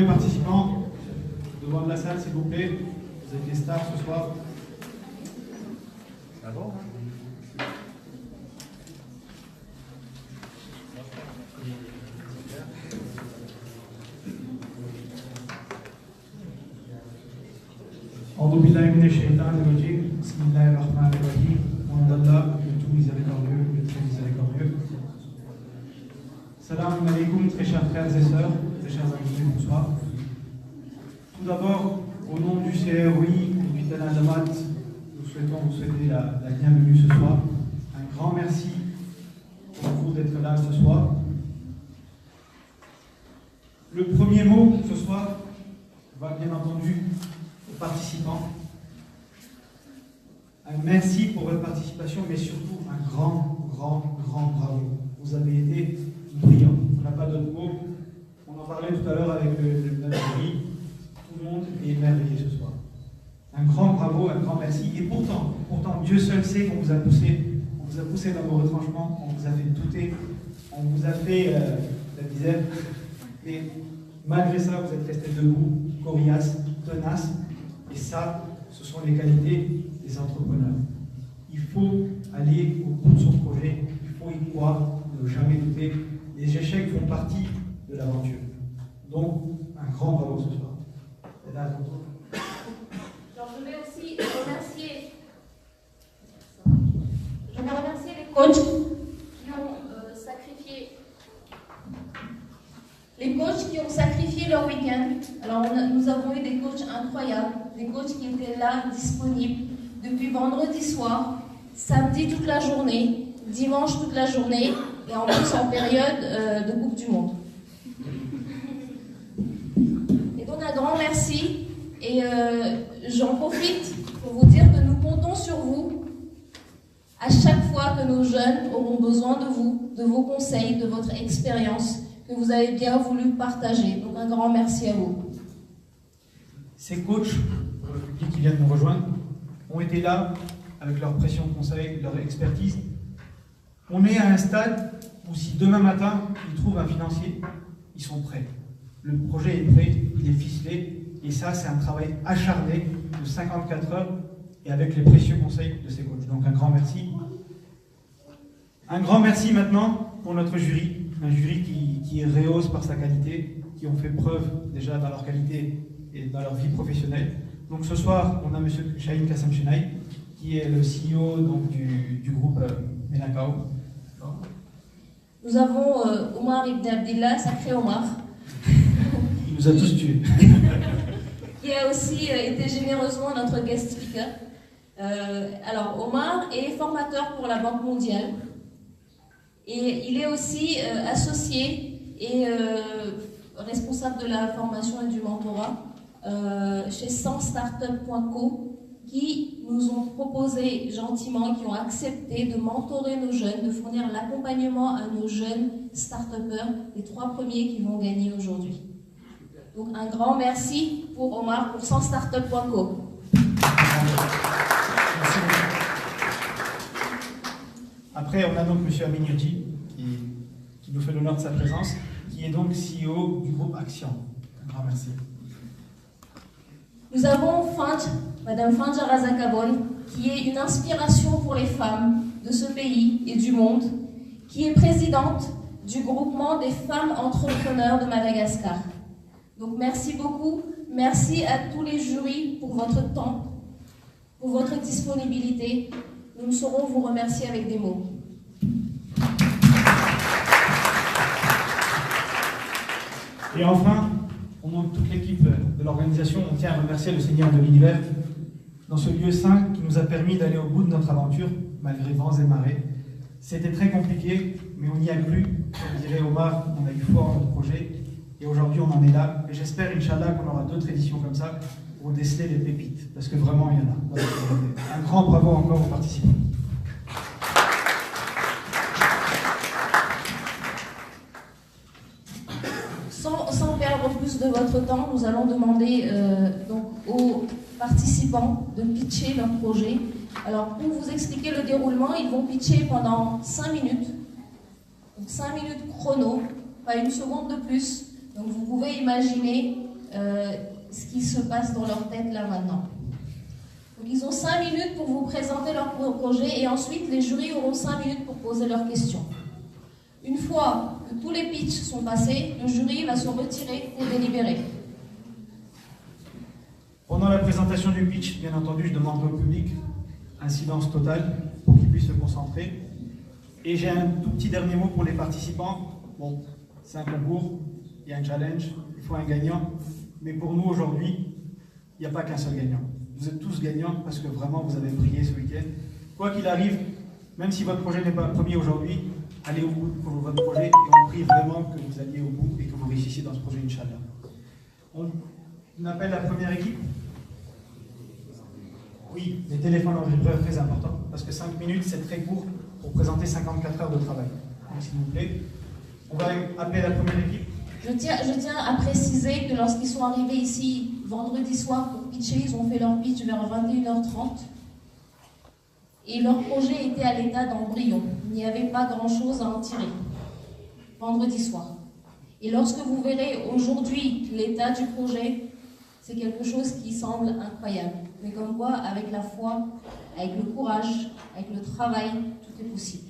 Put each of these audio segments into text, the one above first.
les participants, devant la salle, s'il vous plaît. Vous êtes les stars ce soir. Ah bon, أعوذ بالله من الشيطان الرجيم بسم الله الرحمن الرحيم au nom d'Allah, le tout miséricordieux, le très miséricordieux. Salam alaikum, très chers frères et sœurs, très chers invités, bonsoir. Tout d'abord, au nom du CROI et du Tana Damat, nous souhaitons vous souhaiter la bienvenue ce soir. Un grand merci pour vous d'être là ce soir. Le premier mot ce soir va bien entendu aux participants. Un merci pour votre participation, mais surtout un grand bravo. Vous avez été brillants. On n'a pas d'autres mots. On en parlait tout à l'heure avec le jury. Tout le monde est émerveillé ce soir. Un grand bravo, un grand merci. Et pourtant, Dieu seul sait qu'on vous a poussé. On vous a poussé dans vos retranchements, on vous a fait douter, on vous a fait la misère. Et malgré ça, vous êtes restés debout, coriaces, tenaces. Et ça, ce sont les qualités des entrepreneurs. Il faut aller au bout de son projet, il faut y croire, ne jamais douter. Les échecs font partie de l'aventure. Donc, un grand bravo ce soir. Et là, je vais aussi remercier les coachs qui ont sacrifié. Les coachs qui ont sacrifié leur week-end. Alors, nous avons eu des coachs incroyables, des coachs qui étaient là, disponibles, depuis vendredi soir, samedi toute la journée, dimanche toute la journée, et en plus en période de Coupe du Monde. Et donc, un grand merci, et j'en profite pour vous dire que nous comptons sur vous à chaque fois que nos jeunes auront besoin de vous, de vos conseils, de votre expérience, que vous avez bien voulu partager. Donc un grand merci à vous. Ces coachs, pour le public qui vient de nous rejoindre, ont été là avec leur pression de conseil, leur expertise. On est à un stade où si demain matin, ils trouvent un financier, ils sont prêts. Le projet est prêt, il est ficelé, et ça, c'est un travail acharné de 54 heures et avec les précieux conseils de ces coachs. Donc un grand merci. Un grand merci maintenant pour notre jury, un jury qui rehausse par sa qualité, qui ont fait preuve déjà dans leur qualité et dans leur vie professionnelle. Donc ce soir, on a M. Shahin Kassem Chenay, qui est le CEO donc, du groupe Menakao. Nous avons Omar Ibn Abdillah, sacré Omar. Il nous a tous tués. Qui a aussi été généreusement notre guest speaker. Alors Omar est formateur pour la Banque mondiale. Et il est aussi associé et responsable de la formation et du mentorat chez 100startup.co qui nous ont proposé gentiment, qui ont accepté de mentorer nos jeunes, de fournir l'accompagnement à nos jeunes start-upers, les 3 premiers qui vont gagner aujourd'hui. Donc un grand merci pour Omar, pour 100startup.co. Après, on a donc M. Amin Yurji, qui nous fait l'honneur de sa présence, qui est donc CEO du groupe Action. Un grand merci. Nous avons Madame Fanja Razakabon, qui est une inspiration pour les femmes de ce pays et du monde, qui est présidente du groupement des femmes entrepreneurs de Madagascar. Donc merci beaucoup, merci à tous les jurys pour votre temps, pour votre disponibilité. Nous ne saurons vous remercier avec des mots. Et enfin, au nom de toute l'équipe de l'organisation, on tient à remercier le Seigneur de l'Univers dans ce lieu saint qui nous a permis d'aller au bout de notre aventure, malgré vents et marées. C'était très compliqué, mais on y a cru. Comme dirait Omar, on a eu foi en notre projet. Et aujourd'hui, on en est là. Et j'espère, Inch'Allah, qu'on aura d'autres éditions comme ça pour déceler les pépites. Parce que vraiment, il y en a. Donc, un grand bravo encore aux participants. Sans perdre plus de votre temps, nous allons demander donc aux participants de pitcher leur projet. Alors, pour vous expliquer le déroulement, ils vont pitcher pendant 5 minutes. Donc 5 minutes chrono, pas une seconde de plus. Donc vous pouvez imaginer ce qui se passe dans leur tête là maintenant. Donc ils ont 5 minutes pour vous présenter leur projet et ensuite les jurys auront 5 minutes pour poser leurs questions. Une fois que tous les pitchs sont passés, le jury va se retirer pour délibérer. Pendant la présentation du pitch, bien entendu, je demande au public un silence total pour qu'ils puissent se concentrer. Et j'ai un tout petit dernier mot pour les participants. Bon, c'est un concours, il y a un challenge, il faut un gagnant. Mais pour nous, aujourd'hui, il n'y a pas qu'un seul gagnant. Vous êtes tous gagnants parce que vraiment, vous avez brillé ce week-end. Quoi qu'il arrive, même si votre projet n'est pas le premier aujourd'hui, allez au bout de votre projet et on prie vraiment que vous alliez au bout et que vous réussissiez dans ce projet, Inch'Allah. On appelle la première équipe. Oui, les téléphones enregistreurs, très important, parce que 5 minutes, c'est très court pour présenter 54 heures de travail. Donc, s'il vous plaît, on va appeler la première équipe. Je tiens à préciser que lorsqu'ils sont arrivés ici vendredi soir pour pitcher, ils ont fait leur pitch vers 21h30 et leur projet était à l'état d'embryon. Il n'y avait pas grand-chose à en tirer vendredi soir. Et lorsque vous verrez aujourd'hui l'état du projet, c'est quelque chose qui semble incroyable. Mais comme quoi, avec la foi, avec le courage, avec le travail, tout est possible.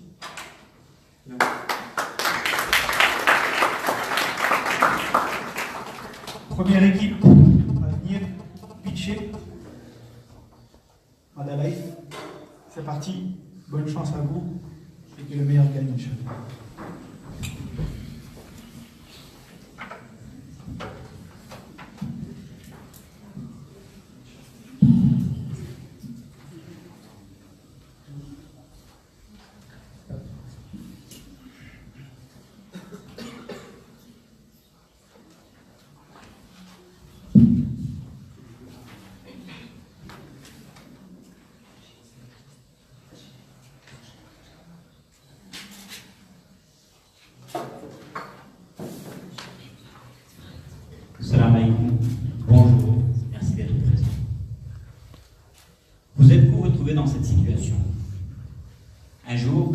Première équipe à venir pitcher. Madalaï, c'est parti. Bonne chance à vous et que le meilleur gagne, Inch'Allah. Salam alaikum. Bonjour, merci d'être présent. Vous êtes-vous retrouvé dans cette situation? Un jour,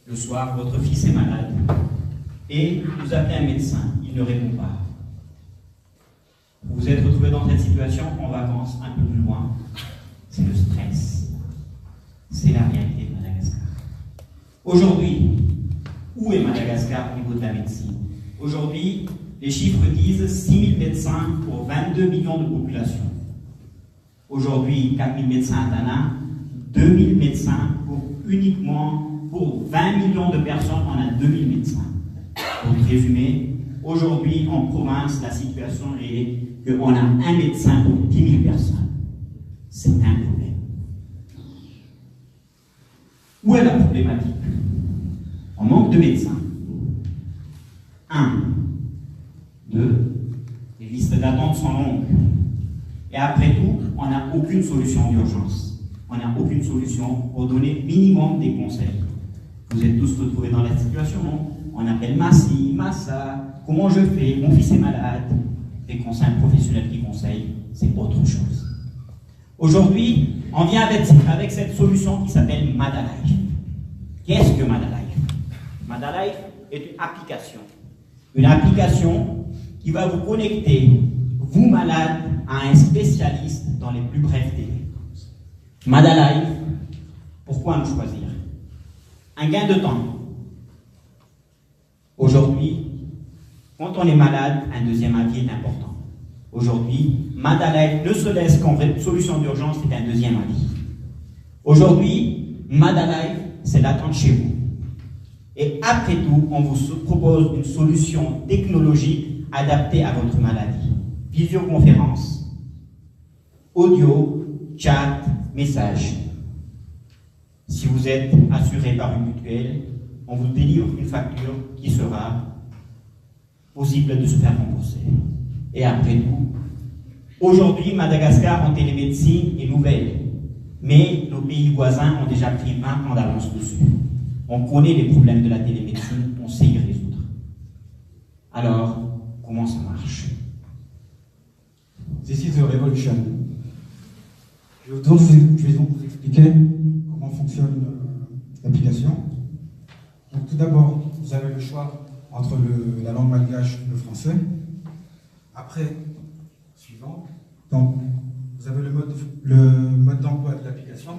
le soir, votre fils est malade et vous appelez un médecin, il ne répond pas. Vous vous êtes retrouvé dans cette situation en vacances un peu plus loin. C'est le stress. C'est la réalité de Madagascar. Aujourd'hui, où est Madagascar au niveau de la médecine? Aujourd'hui, les chiffres disent 6 000 médecins pour 22 millions de population. Aujourd'hui, 4 000 médecins à Tana, 2 000 médecins uniquement pour 20 millions de personnes, on a 2 000 médecins. Pour résumer, aujourd'hui en province, la situation est qu'on a un médecin pour 10 000 personnes. C'est un problème. Où est la problématique? On manque de médecins. 1. 2. Les listes d'attente sont longues. Et après tout, on n'a aucune solution d'urgence. On n'a aucune solution pour donner minimum des conseils. Vous êtes tous retrouvés dans la situation, non? On appelle Massi, Massa, comment je fais? Mon fils est malade. Les conseils professionnels qui conseillent, c'est autre chose. Aujourd'hui, on vient avec cette solution qui s'appelle Madalife. Qu'est-ce que Madalife? Madalife est une application. Une application qui va vous connecter, vous malade, à un spécialiste dans les plus brefs délais. Madalife, pourquoi nous choisir? Un gain de temps. Aujourd'hui, quand on est malade, un deuxième avis est important. Aujourd'hui, Madalife ne se laisse qu'en solution d'urgence, c'est un deuxième avis. Aujourd'hui, Madalife, c'est l'attente chez vous. Et après tout, on vous propose une solution technologique adaptée à votre maladie. Visioconférence, audio, chat, message. Si vous êtes assuré par une mutuelle, on vous délivre une facture qui sera possible de se faire rembourser. Et après tout, aujourd'hui, Madagascar en télémédecine est nouvelle, mais nos pays voisins ont déjà pris 20 ans d'avance dessus. On connaît les problèmes de la télémédecine, on sait y résoudre. Alors, comment ça marche? This is the revolution. Je vais donc vous expliquer comment fonctionne l'application. Donc tout d'abord, vous avez le choix entre la langue malgache et le français. Après, suivante. Donc, vous avez le mode d'emploi de l'application.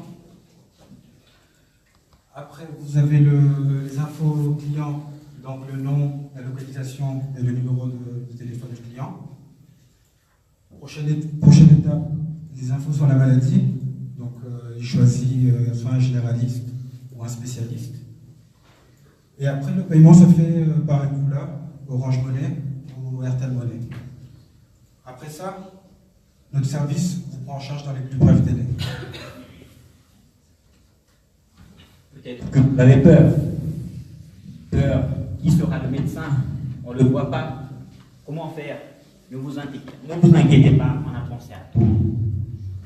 Après, vous avez les infos clients, donc le nom, la localisation et le numéro de téléphone du client. Prochaine étape, les infos sur la maladie. Donc, il choisit soit un généraliste ou un spécialiste. Et après, le paiement se fait par Angoula, Orange Money ou Airtel Money. Après ça, notre service vous prend en charge dans les plus brefs délais. Peut-être que vous avez peur. Peur. Qui sera le médecin? On ne le voit pas. Comment faire? Ne vous inquiétez pas, on a pensé à tout.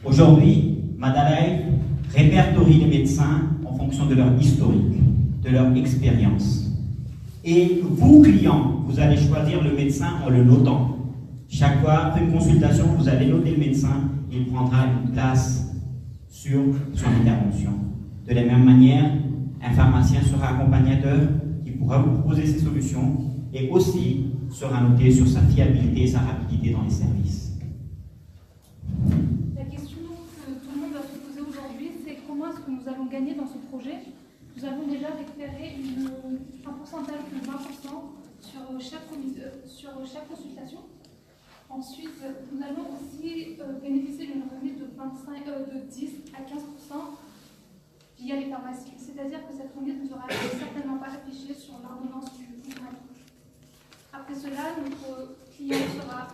Aujourd'hui, Madalife répertorie les médecins en fonction de leur historique, de leur expérience. Et vous, clients, vous allez choisir le médecin en le notant. Chaque fois, après une consultation, vous allez noter le médecin et il prendra une place sur son intervention. De la même manière, un pharmacien sera accompagnateur qui pourra vous proposer ses solutions et aussi sera noté sur sa fiabilité et sa rapidité dans les services. La question que tout le monde va se poser aujourd'hui, c'est comment est-ce que nous allons gagner dans ce projet? Nous avons déjà récupéré un pourcentage de 20% sur chaque consultation. Ensuite, nous allons aussi bénéficier d'une remise de 10 à 15% via les pharmacies. C'est-à-dire que cette remise ne sera certainement pas affichée sur l'ordonnance du consommateur. Après cela, notre client sera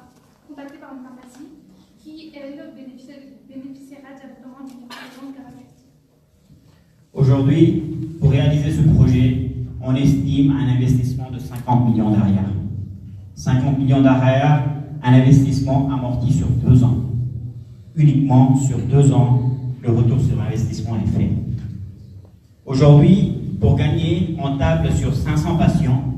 contacté par une pharmacie qui, elle, bénéficiera directement d'une livraison gratuite. Aujourd'hui, pour réaliser ce projet, on estime un investissement de 50 millions d'arrière. 50 millions d'arrière, un investissement amorti sur 2 ans. Uniquement sur 2 ans, le retour sur investissement est fait. Aujourd'hui, pour gagner, on table sur 500 patients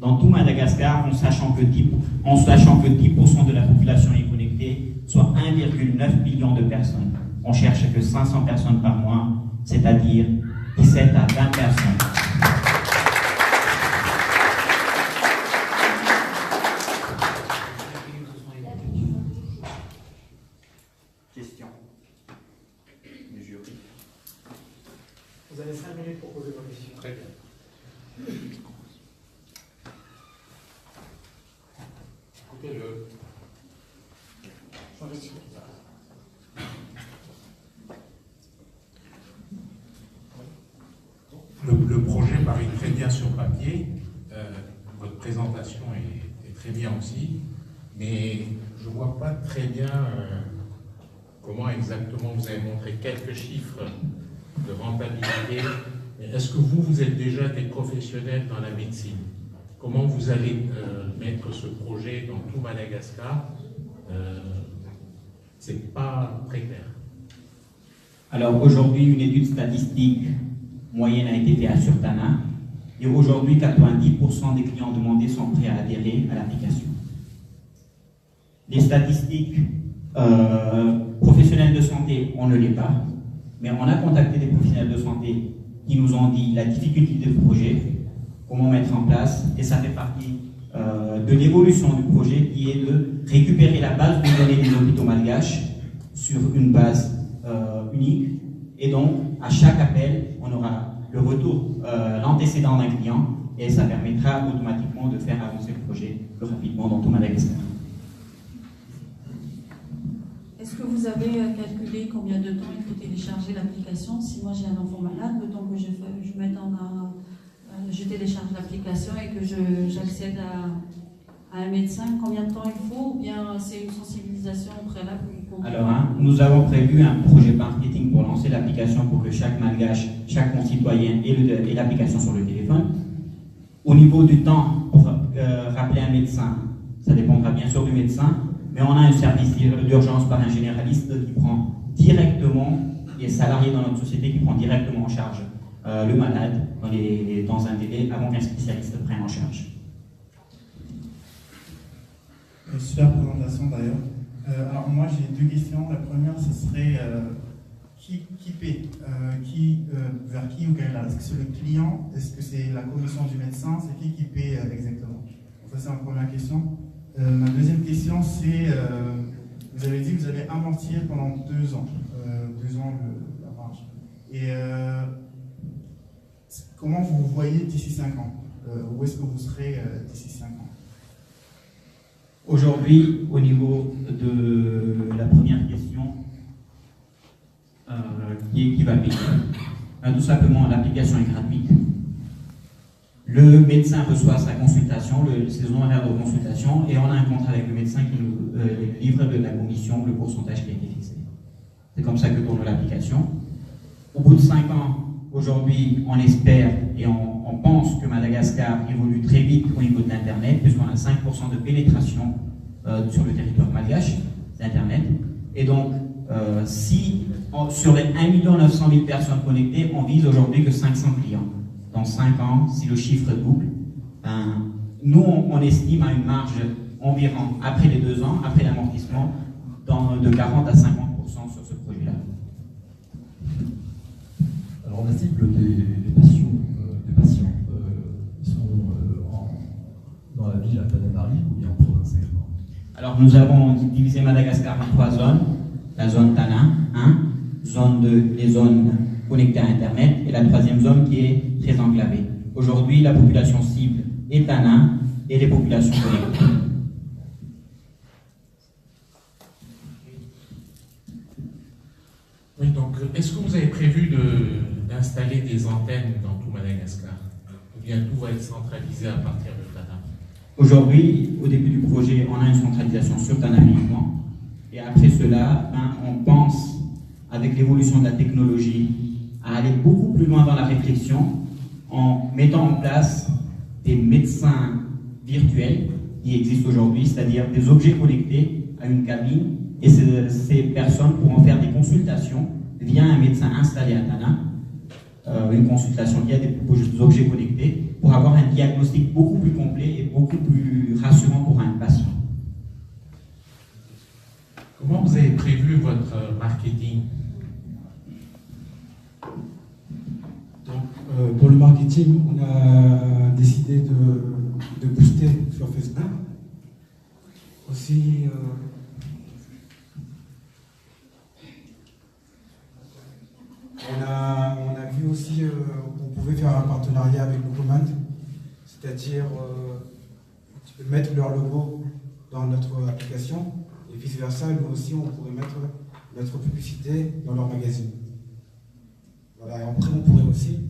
dans tout Madagascar, en sachant que 10% de la population est connectée, soit 1,9 million de personnes. On cherche que 500 personnes par mois, c'est-à-dire 17 à 20 personnes. Question du jury. Vous avez 5 minutes pour poser vos questions. Très bien. Écoutez-le. Le projet paraît très bien sur papier. Votre présentation est très bien aussi. Mais je ne vois pas très bien comment exactement vous avez montré quelques chiffres de rentabilité. Est-ce que vous êtes déjà des professionnels dans la médecine? Comment vous allez mettre ce projet dans tout Madagascar? C'est pas très clair. Alors aujourd'hui, une étude statistique moyenne a été faite à Surtana. Et aujourd'hui, 90% des clients demandés sont prêts à adhérer à l'application. Les statistiques professionnels de santé, on ne l'est pas. Mais on a contacté des professionnels de santé qui nous ont dit la difficulté du projet, comment mettre en place, et ça fait partie de l'évolution du projet qui est de récupérer la base de données des hôpitaux malgaches sur une base unique. Et donc, à chaque appel, on aura le retour, l'antécédent d'un client, et ça permettra automatiquement de faire avancer le projet plus rapidement dans tout Madagascar. Est-ce que vous avez calculé combien de temps il faut télécharger l'application? Si moi j'ai un enfant malade, le temps que je télécharge l'application et que j'accède à un médecin, combien de temps il faut? Ou bien c'est une sensibilisation préalable? Alors, nous avons prévu un projet marketing pour lancer l'application pour que chaque malgache, chaque concitoyen ait l'application sur le téléphone. Au niveau du temps, pour rappeler un médecin, ça dépendra bien sûr du médecin, mais on a un service d'urgence par un généraliste qui prend directement, les salariés dans notre société qui prend directement en charge le malade dans un délai avant qu'un spécialiste le prenne en charge. Super présentation d'ailleurs. Alors moi j'ai 2 questions. La première ce serait qui paie vers qui ou quel est Est-ce que c'est le client? Est-ce que c'est la commission du médecin? C'est qui paie exactement? Ça c'est ma première question. Ma deuxième question c'est vous avez dit que vous allez amortir pendant 2 ans, 2 ans la marge. Et comment vous vous voyez d'ici 5 ans? Où est-ce que vous serez d'ici 5 ans? Aujourd'hui, au niveau de la première question, qui va payer? Tout simplement, l'application est gratuite. Le médecin reçoit sa consultation, ses honoraires de consultation, et on a un contrat avec le médecin qui nous livre de la commission le pourcentage qui a été fixé. C'est comme ça que tourne l'application. Au bout de 5 ans, aujourd'hui, on espère et on pense que Madagascar évolue très vite au niveau de l'Internet, puisqu'on a 5% de pénétration sur le territoire malgache d'Internet. Et donc, si sur les 1 900 000 personnes connectées, on vise aujourd'hui que 500 clients. Dans 5 ans, si le chiffre double, nous, on estime à une marge environ, après les 2 ans, après l'amortissement, de 40 à 50% sur ce projet-là. Alors la cible des patients, ils sont dans la ville à Tananarive ou bien en province également? Alors nous avons divisé Madagascar en 3 zones. La zone Tana 1, zone 2, les zones connectées à Internet, et la 3e zone qui est très enclavée. Aujourd'hui, la population cible est Tana et les populations connectées. Oui, donc est-ce que vous avez prévu d'installer des antennes dans tout Madagascar? Ou bien tout va être centralisé à partir de Tana? Aujourd'hui, au début du projet, on a une centralisation sur Tana uniquement. Et après cela, on pense, avec l'évolution de la technologie, à aller beaucoup plus loin dans la réflexion en mettant en place des médecins virtuels qui existent aujourd'hui, c'est-à-dire des objets connectés à une cabine, et ces personnes pourront faire des consultations via un médecin installé à Tana, une consultation qui a des objets connectés, pour avoir un diagnostic beaucoup plus complet et beaucoup plus rassurant pour un patient. Comment vous avez prévu votre marketing? Donc, pour le marketing, on a décidé de booster sur Facebook. Aussi, on a vu aussi qu'on pouvait faire un partenariat avec Locoman, c'est-à-dire tu peux mettre leur logo dans notre application et vice-versa, nous aussi on pourrait mettre notre publicité dans leur magazine. Voilà, et après on pourrait aussi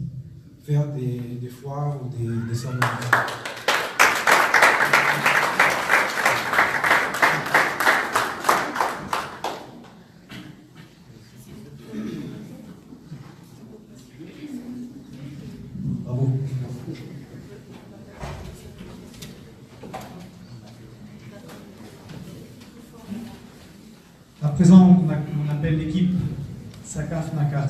faire des foires ou des salons. Bravo. À présent, on appelle l'équipe Sakaf Nakat.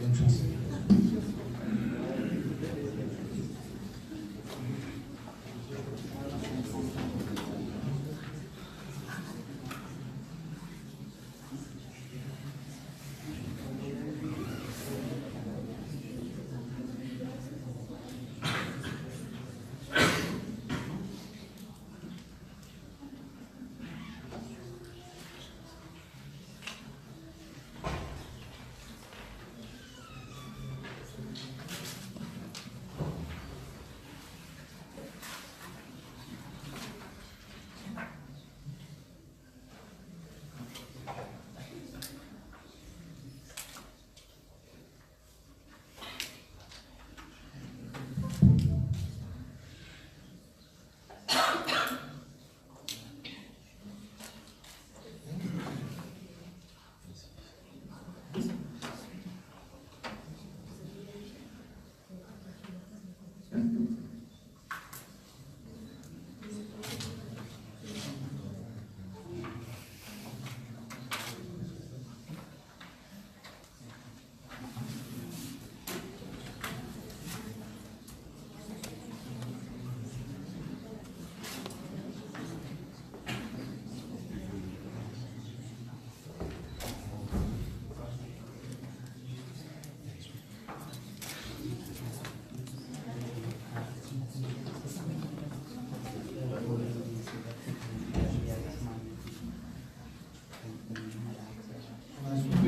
Bonne chance.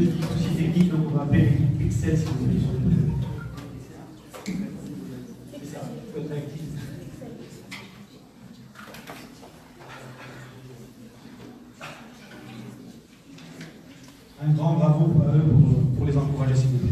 petit souci technique, donc on va appeler l'équipe Pixel si vous voulez. C'est ça, il faut être actif. Un grand bravo à eux pour les encourager, s'il vous plaît.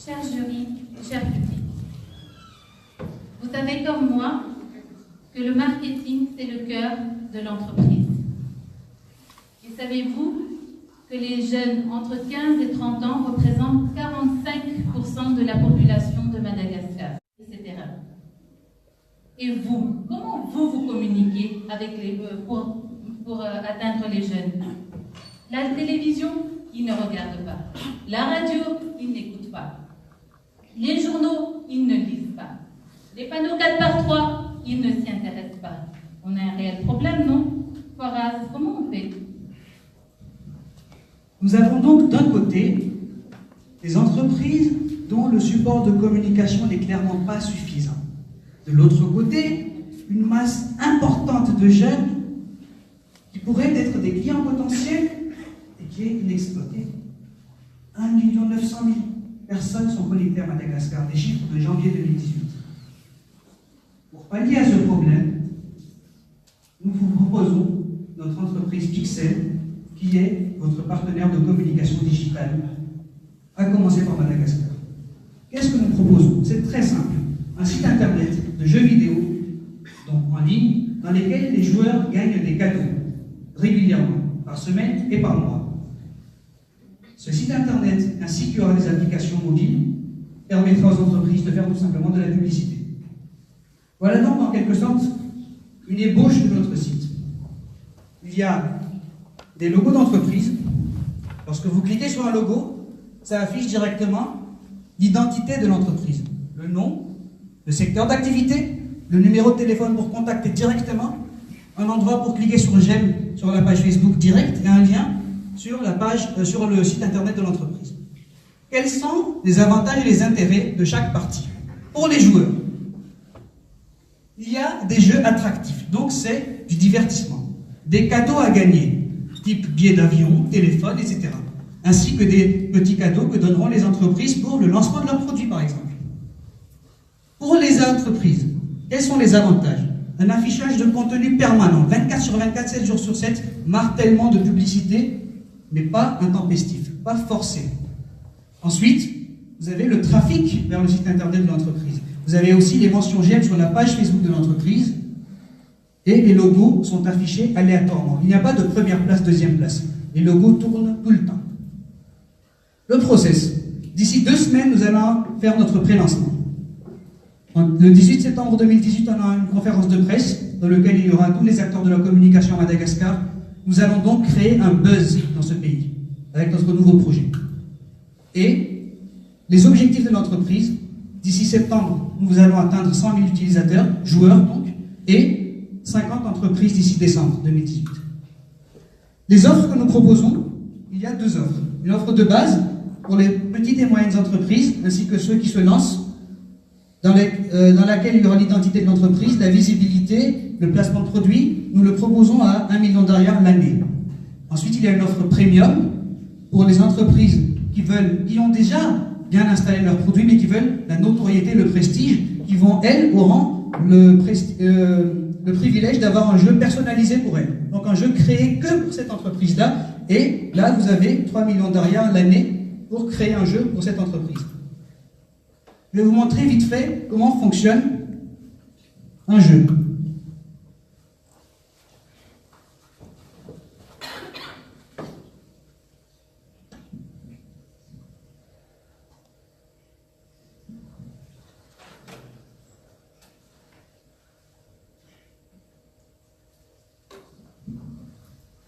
Cher jury, cher public, vous savez comme moi que le marketing, c'est le cœur de l'entreprise. Et savez-vous que les jeunes entre 15 et 30 ans représentent 45% de la population de Madagascar, etc. Et vous, comment vous communiquez avec pour atteindre les jeunes? La télévision, ils ne regardent pas. La radio, ils n'écoutent pas. Les journaux, ils ne lisent pas. Les panneaux 4x3, ils ne s'y intéressent pas. On a un réel problème, non? Faraz, comment on fait? Nous avons donc d'un côté des entreprises dont le support de communication n'est clairement pas suffisant. De l'autre côté, une masse importante de jeunes qui pourraient être des clients potentiels et qui est inexploitée. 1 900 000 personnes sont connectées à Madagascar, des chiffres de janvier 2018. Pour pallier à ce problème, nous vous proposons notre entreprise Pixel, qui est votre partenaire de communication digitale, à commencer par Madagascar. Qu'est-ce que nous proposons? C'est très simple. Un site internet de jeux vidéo, donc en ligne, dans lesquels les joueurs gagnent des cadeaux régulièrement, par semaine et par mois. Ce site internet, ainsi qu'il y aura des applications mobiles, permettra aux entreprises de faire tout simplement de la publicité. Voilà donc en quelque sorte une ébauche de notre site. Il y a des logos d'entreprise. Lorsque vous cliquez sur un logo, ça affiche directement l'identité de l'entreprise, le nom, le secteur d'activité, le numéro de téléphone pour contacter directement, un endroit pour cliquer sur j'aime sur la page Facebook direct et un lien sur le site internet de l'entreprise. Quels sont les avantages et les intérêts de chaque partie? Pour les joueurs, il y a des jeux attractifs, donc c'est du divertissement, des cadeaux à gagner, type billets d'avion, téléphone, etc. Ainsi que des petits cadeaux que donneront les entreprises pour le lancement de leurs produits, par exemple. Pour les entreprises, quels sont les avantages? Un affichage de contenu permanent, 24/24, 7 jours sur 7, martèlement de publicité, mais pas intempestif, pas forcé. Ensuite, vous avez le trafic vers le site internet de l'entreprise. Vous avez aussi les mentions j'aime sur la page Facebook de l'entreprise et les logos sont affichés aléatoirement. Il n'y a pas de première place, deuxième place. Les logos tournent tout le temps. Le process. D'ici 2 semaines, nous allons faire notre pré-lancement. Le 18 septembre 2018, on a une conférence de presse dans laquelle il y aura tous les acteurs de la communication à Madagascar. Nous allons donc créer un buzz dans ce pays avec notre nouveau projet. Et les objectifs de l'entreprise, d'ici septembre, nous allons atteindre 100 000 utilisateurs, joueurs donc, et 50 entreprises d'ici décembre 2018. Les offres que nous proposons, il y a 2 offres. Une offre de base pour les petites et moyennes entreprises, ainsi que ceux qui se lancent, dans laquelle il y aura l'identité de l'entreprise, la visibilité, le placement de produits. Nous le proposons à 1 million d'ariars l'année. Ensuite, il y a une offre premium pour les entreprises qui ont déjà bien installé leurs produits, mais qui veulent la notoriété, le prestige, qui vont, elles, auront le privilège d'avoir un jeu personnalisé pour elle. Donc un jeu créé que pour cette entreprise-là. Et là, vous avez 3 millions d'ARIA l'année pour créer un jeu pour cette entreprise. Je vais vous montrer vite fait comment fonctionne un jeu.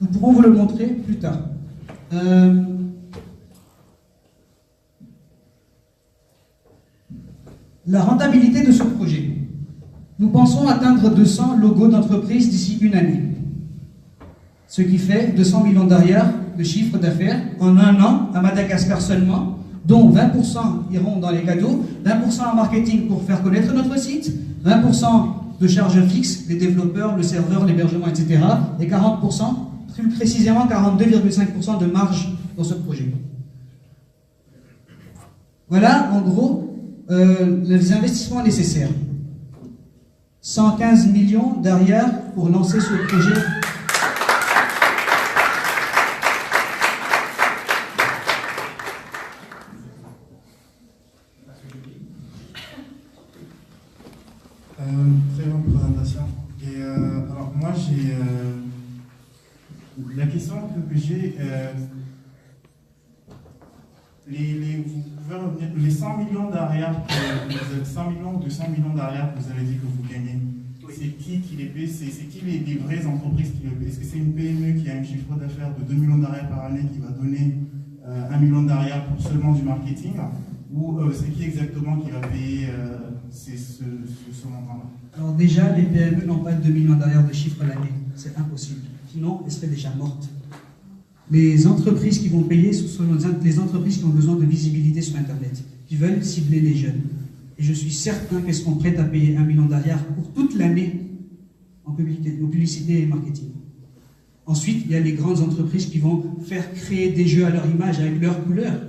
Nous pourrons vous le montrer plus tard. La rentabilité de ce projet. Nous pensons atteindre 200 logos d'entreprise d'ici une année. Ce qui fait 200 millions d'ARIA de chiffre d'affaires en un an à Madagascar seulement, dont 20% iront dans les cadeaux, 20% en marketing pour faire connaître notre site, 20% de charges fixes, les développeurs, le serveur, l'hébergement, etc. et 40%, plus précisément 42,5% de marge dans ce projet. Voilà, en gros, les investissements nécessaires. 115 millions d'ARIA pour lancer ce projet. Très bonne présentation. Et alors moi j'ai la question que j'ai, vous pouvez revenir, les 100 millions d'ARIA, 100 millions ou 200 millions d'ARIA que vous avez dit que vous gagnez, c'est qui les paie? C'est qui les vraies entreprises qui les paient? Est-ce que c'est une PME qui a un chiffre d'affaires de 2 millions d'ARIA par année qui va donner 1 million d'ARIA pour seulement du marketing? Ou c'est qui exactement qui va payer ce montant-là? Alors déjà, les PME n'ont pas 2 millions d'ARIA de chiffre l'année. C'est impossible. Sinon, elles seraient déjà mortes. Les entreprises qui vont payer, ce sont les entreprises qui ont besoin de visibilité sur Internet, qui veulent cibler les jeunes. Et je suis certain qu'elles seront prêtes à payer 1 million d'ARIA pour toute l'année en publicité et marketing. Ensuite, il y a les grandes entreprises qui vont faire créer des jeux à leur image, avec leurs couleurs.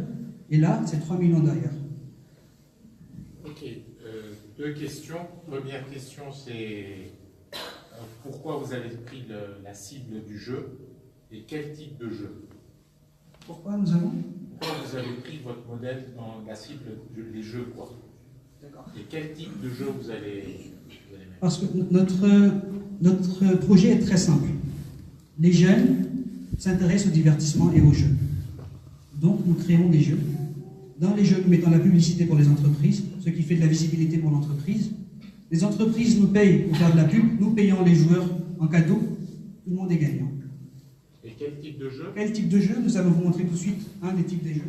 Et là, c'est 3 millions d'ARIA. Ok, deux questions. Première question, c'est pourquoi vous avez pris la cible du jeu et quel type de jeu? Pourquoi vous avez pris votre modèle dans la cible des jeux, quoi? D'accord. Et quel type de jeu vous allez mettre? Parce que notre projet est très simple. Les jeunes s'intéressent au divertissement et aux jeux. Donc nous créons des jeux. Dans les jeux, nous mettons la publicité pour les entreprises, ce qui fait de la visibilité pour l'entreprise. Les entreprises nous payent pour faire de la pub, nous payons les joueurs en cadeau, tout le monde est gagnant. Et quel type de jeu? Quel type de jeu? Nous allons vous montrer tout de suite un des types des jeux.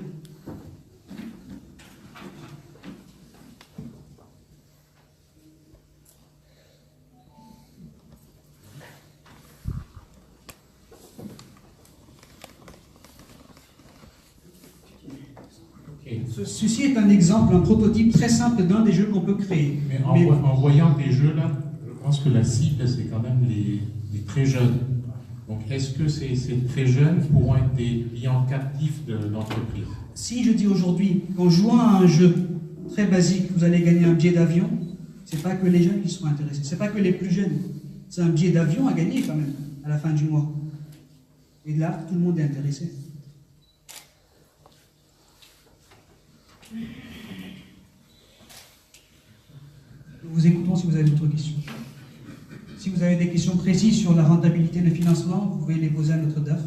Ceci est un exemple, un prototype très simple d'un des jeux qu'on peut créer. Mais en voyant des jeux là, je pense que la cible, c'est quand même les très jeunes. Donc est-ce que ces très jeunes pourront être des clients captifs de l'entreprise? Si je dis aujourd'hui qu'en jouant à un jeu très basique, vous allez gagner un billet d'avion, c'est pas que les jeunes qui seront intéressés, c'est pas que les plus jeunes. C'est un billet d'avion à gagner quand même, à la fin du mois. Et là, tout le monde est intéressé. Nous vous écoutons si vous avez d'autres questions. Si vous avez des questions précises sur la rentabilité, le financement, vous pouvez les poser à notre DAF.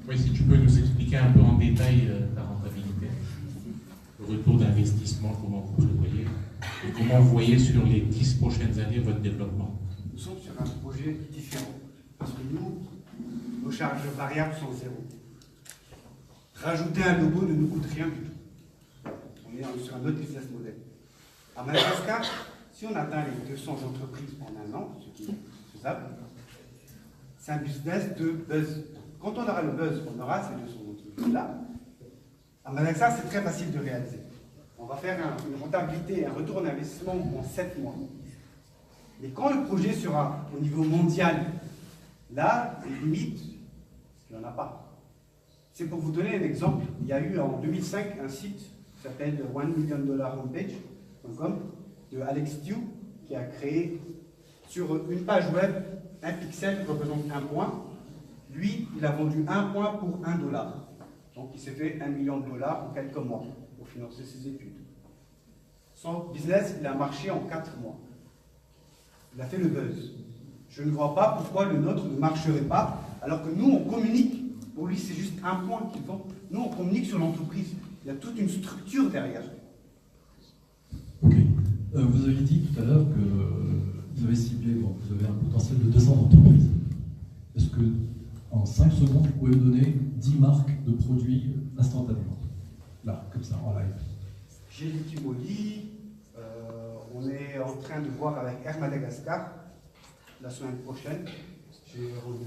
Oui, si tu peux nous expliquer un peu en détail la rentabilité, le retour d'investissement, comment vous le voyez, et comment vous voyez sur les 10 prochaines années votre développement. Nous sommes sur un projet différent, parce que nous, nos charges variables sont zéro. Rajouter un logo ne nous coûte rien du tout. On est sur un autre business model. À Madagascar, si on atteint les 200 entreprises en un an, ce qui est faisable, c'est un business de buzz. Quand on aura le buzz, on aura ces 200 entreprises-là. À Madagascar, c'est très facile de réaliser. On va faire une rentabilité, un retour en investissement en 7 mois. Mais quand le projet sera au niveau mondial, là, les limites, il n'y en a pas. C'est pour vous donner un exemple. Il y a eu en 2005 un site qui s'appelle $1million.homepage.com de Alex Tew, qui a créé sur une page web, un pixel représente un point. Lui, il a vendu un point pour $1. Donc il s'est fait $1 million en quelques mois pour financer ses études. Son business, il a marché en 4 mois. Il a fait le buzz. Je ne vois pas pourquoi le nôtre ne marcherait pas, alors que nous, on communique. Pour lui, c'est juste un point qu'il vend. Nous, on communique sur l'entreprise. Il y a toute une structure derrière. Ok. Vous avez dit tout à l'heure que vous avez ciblé, bon, vous avez un potentiel de 200 entreprises. Est-ce que, en 5 secondes, vous pouvez me donner 10 marques de produits instantanément? Là, comme ça, en live. J'ai l'Itimoli, on est en train de voir avec Air Madagascar la semaine prochaine.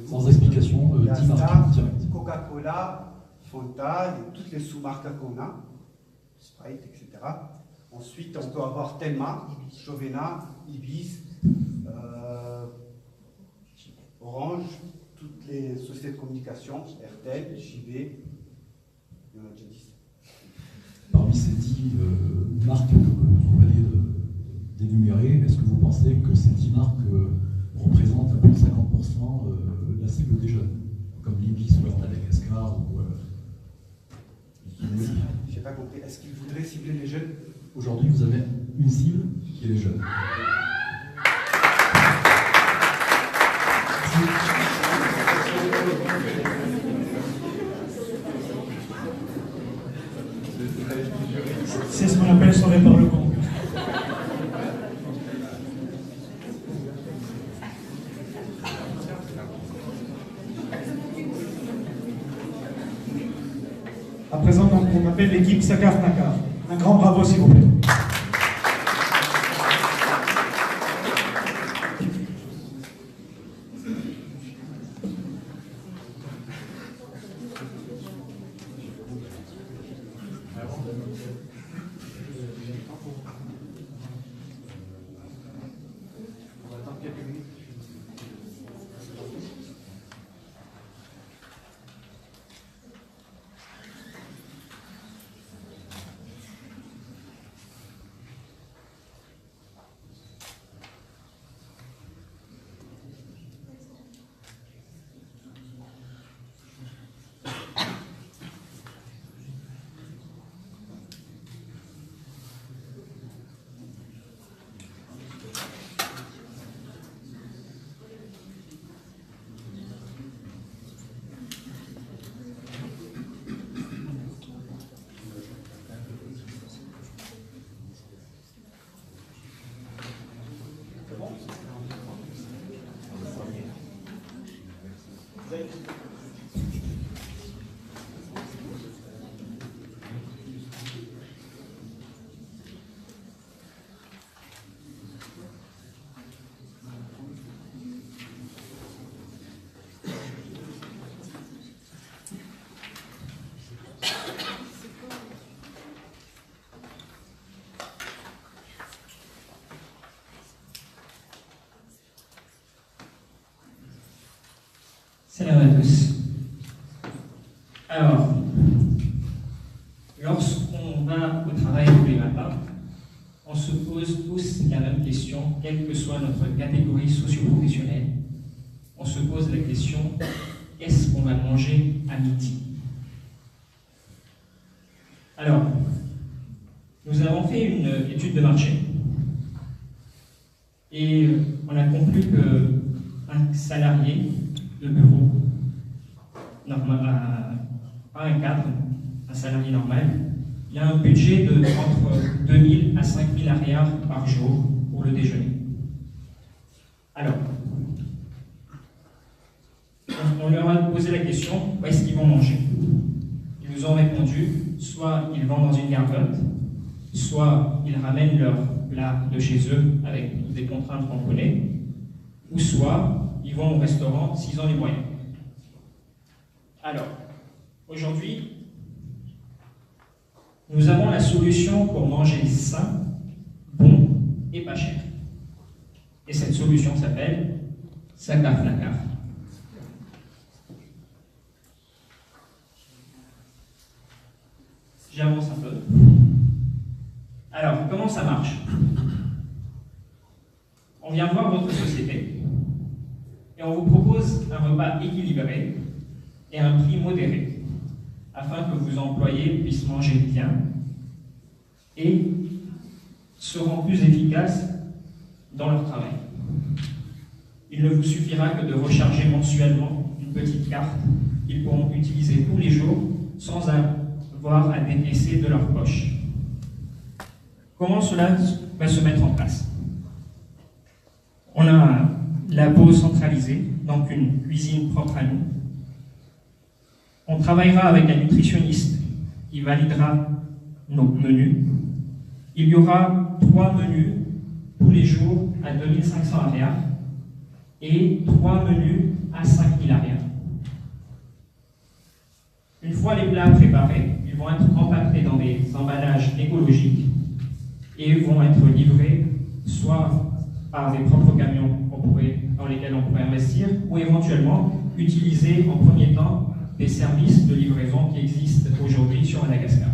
Sans explication, 10 marques directes. Coca-Cola, Fanta, et toutes les sous-marques qu'on a, Sprite, etc. Ensuite, on peut avoir Telma, Jovena, Ibis, Orange, toutes les sociétés de communication, RTL, JB, il y en a déjà 10. Parmi ces 10 marques que vous venez d'énumérer, est-ce que vous pensez que ces 10 marques représentent un peu de 50% de la cible des jeunes, comme l'Ibis ou Madagascar ou J'ai pas compris. Est-ce qu'ils voudraient cibler les jeunes? Aujourd'hui, vous avez une cible qui est les jeunes. C'est ce qu'on appelle sauver par le con. À présent, donc, on m'appelle l'équipe Sakar Nakar. Un grand bravo, s'il vous plaît. Salam à tous. Alors, lorsqu'on va au travail tous les matins, on se pose tous la même question, quelle que soit notre catégorie socio-professionnelle. On se pose la question, qu'est-ce qu'on va manger à midi? Alors, nous avons fait une étude de marché et on a conclu qu'un salarié de bureau, normal, pas un cadre, un salarié normal, il y a un budget de entre 2 000 à 5 000 arrières par jour pour le déjeuner. Alors, on leur a posé la question, où est-ce qu'ils vont manger? Ils nous ont répondu, soit ils vont dans une gargote, soit ils ramènent leur plat de chez eux avec toutes les contraintes qu'on connaît, ou soit ils vont au restaurant s'ils ont les moyens. Alors, aujourd'hui, nous avons la solution pour manger sain, bon et pas cher. Et cette solution s'appelle Sakar Nakar. J'avance un peu. Alors, comment ça marche? On vient voir votre société et on vous propose un repas équilibré et un prix modéré afin que vos employés puissent manger bien et seront plus efficaces dans leur travail. Il ne vous suffira que de recharger mensuellement une petite carte qu'ils pourront utiliser tous les jours sans avoir à décaisser de leur poche. Comment cela va se mettre en place? On a un labo centralisé, donc une cuisine propre à nous. On travaillera avec un nutritionniste qui validera nos menus. Il y aura 3 menus tous les jours à 2500 arrières et 3 menus à 5000 arrières. Une fois les plats préparés, ils vont être empaquetés dans des emballages écologiques et vont être livrés soit par des propres camions dans lesquels on pourrait investir, ou éventuellement utiliser en premier temps des services de livraison qui existent aujourd'hui sur Madagascar.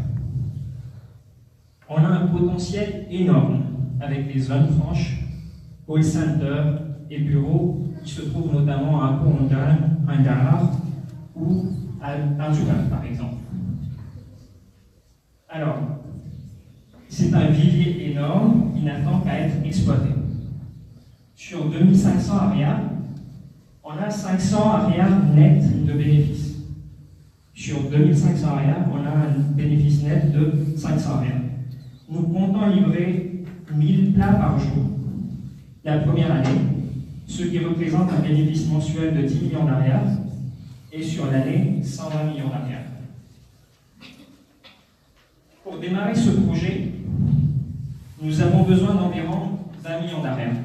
On a un potentiel énorme avec des zones franches, call centers et bureaux qui se trouvent notamment à Korongan, à Ndar ou à Arjugan par exemple. Alors, c'est un vivier énorme qui n'attend qu'à être exploité. Sur 2500 arrières, on a 500 arrières nettes de bénéfices. Sur 2500 arrières, on a un bénéfice net de 500 arrières. Nous comptons livrer 1000 plats par jour la première année, ce qui représente un bénéfice mensuel de 10 millions d'arrières, et sur l'année, 120 millions d'arrières. Pour démarrer ce projet, nous avons besoin d'environ 20 millions d'arrières.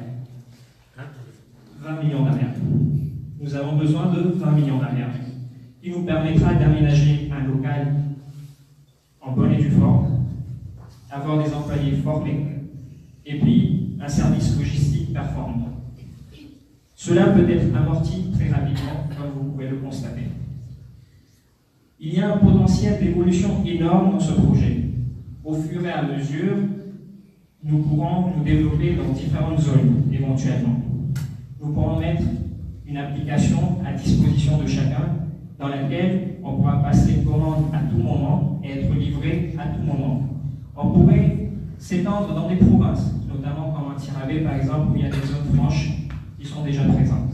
20 millions d'arrières. Nous avons besoin de 20 millions d'arrières, qui nous permettra d'aménager un local en bonne et due forme, avoir des employés formés, et puis un service logistique performant. Cela peut être amorti très rapidement, comme vous pouvez le constater. Il y a un potentiel d'évolution énorme dans ce projet. Au fur et à mesure, nous pourrons nous développer dans différentes zones, éventuellement. Nous pourrons mettre une application à disposition de chacun dans laquelle on pourra passer une commande à tout moment et être livré à tout moment. On pourrait s'étendre dans des provinces, notamment comme en Tirabé par exemple, où il y a des zones franches qui sont déjà présentes.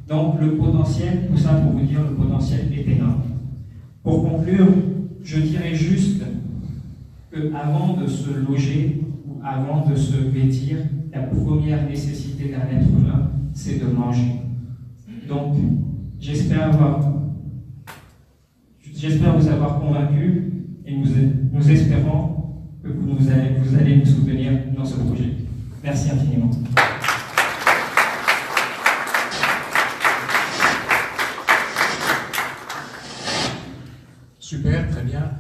Donc le potentiel, tout ça pour vous dire, le potentiel est énorme. Pour conclure, je dirais juste qu'avant de se loger ou avant de se vêtir, la première nécessité d'un être humain, c'est de manger. Donc, j'espère vous avoir convaincu et nous espérons que vous allez nous soutenir dans ce projet. Merci infiniment. Super, très bien.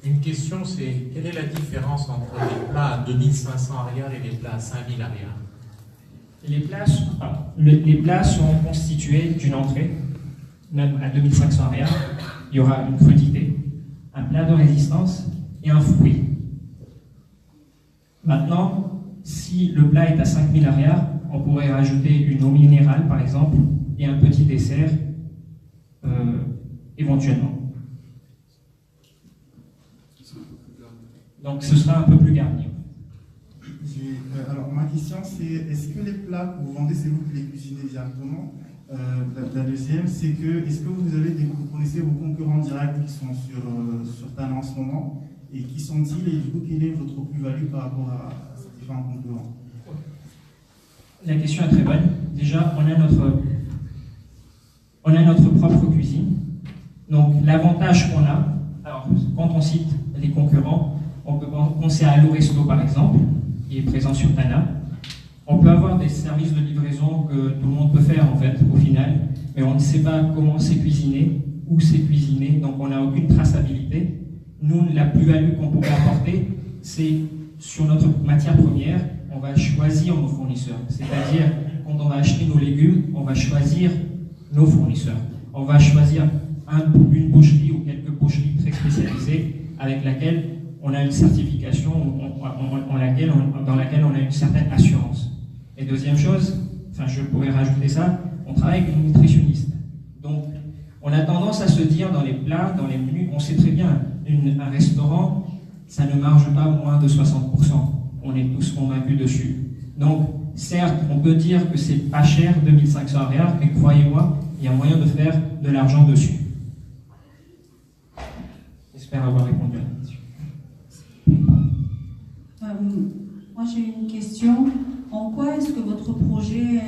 Une question, c'est quelle est la différence entre les plats à 2500 arrières et les plats à 5000 arrières? Les plats sont constitués d'une entrée, même à 2500 arrières, il y aura une crudité, un plat de résistance et un fruit. Maintenant, si le plat est à 5000 arrières, on pourrait rajouter une eau minérale par exemple et un petit dessert éventuellement. Donc ce sera un peu plus garni. Alors ma question c'est, est-ce que les plats que vous vendez, c'est vous qui les cuisinez directement? La deuxième, c'est que, est-ce que vous connaissez vos concurrents directs qui sont sur Tana en ce moment, et qui sont-ils, et du coup quelle est votre plus-value par rapport à ces différents concurrents? La question est très bonne. Déjà, on a notre propre cuisine. Donc l'avantage qu'on a, alors quand on cite les concurrents, on peut penser à Loresto par exemple, qui est présent sur Tana. On peut avoir des services de livraison que tout le monde peut faire en fait au final, mais on ne sait pas comment c'est cuisiné, où c'est cuisiné, donc on n'a aucune traçabilité. Nous, la plus-value qu'on pourrait apporter, c'est sur notre matière première, on va choisir nos fournisseurs. C'est-à-dire, quand on va acheter nos légumes, on va choisir nos fournisseurs. On va choisir une boucherie ou quelques boucheries très spécialisées avec laquelle on a une certification dans laquelle on a une certaine assurance. Et deuxième chose, enfin je pourrais rajouter ça, on travaille avec une nutritionniste. Donc on a tendance à se dire dans les plats, dans les menus, on sait très bien, un restaurant, ça ne marge pas moins de 60%. On est tous convaincus dessus. Donc certes, on peut dire que c'est pas cher, 2500 ariars, mais croyez-moi, il y a moyen de faire de l'argent dessus. J'espère avoir répondu à la question. Moi j'ai une question. En quoi est-ce que votre projet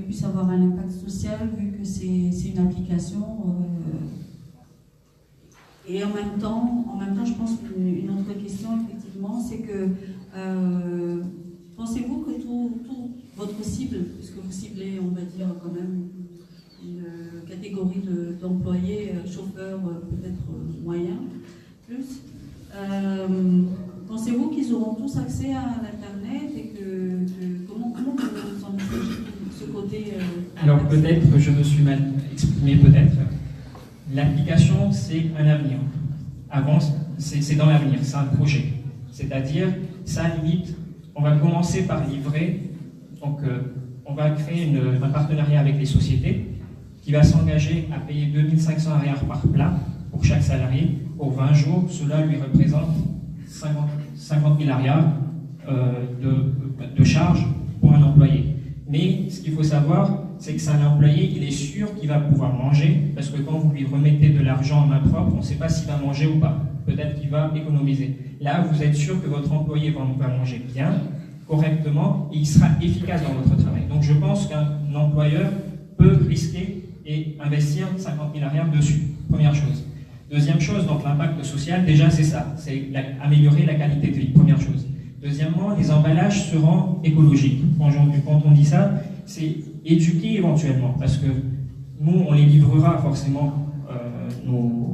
puisse avoir un impact social vu que c'est une application et en même temps, je pense qu'une autre question effectivement, c'est que pensez-vous que tout votre cible, puisque vous ciblez, on va dire quand même une catégorie d'employés, chauffeurs peut-être moyens, plus, pensez-vous qu'ils auront tous accès à l'Internet et comment vous envisagez ce côté Alors peut-être, je me suis mal exprimé peut-être. L'application, c'est un avenir. Avant, c'est dans l'avenir, c'est un projet. C'est-à-dire, ça limite, on va commencer par livrer, donc on va créer un partenariat avec les sociétés qui va s'engager à payer 2500 ariars par plat pour chaque salarié pour 20 jours. Cela lui représente 50 000 ariars de charges pour un employé. Mais ce qu'il faut savoir, c'est que c'est un employé, il est sûr qu'il va pouvoir manger, parce que quand vous lui remettez de l'argent en main propre, on ne sait pas s'il va manger ou pas. Peut-être qu'il va économiser. Là, vous êtes sûr que votre employé va manger bien, correctement, et il sera efficace dans votre travail. Donc je pense qu'un employeur peut risquer et investir 50 000 ariars dessus. Première chose. Deuxième chose, donc l'impact social, déjà c'est ça, c'est améliorer la qualité de vie, première chose. Deuxièmement, les emballages seront écologiques. Quand on dit ça, c'est éduquer éventuellement, parce que nous, on les livrera forcément nos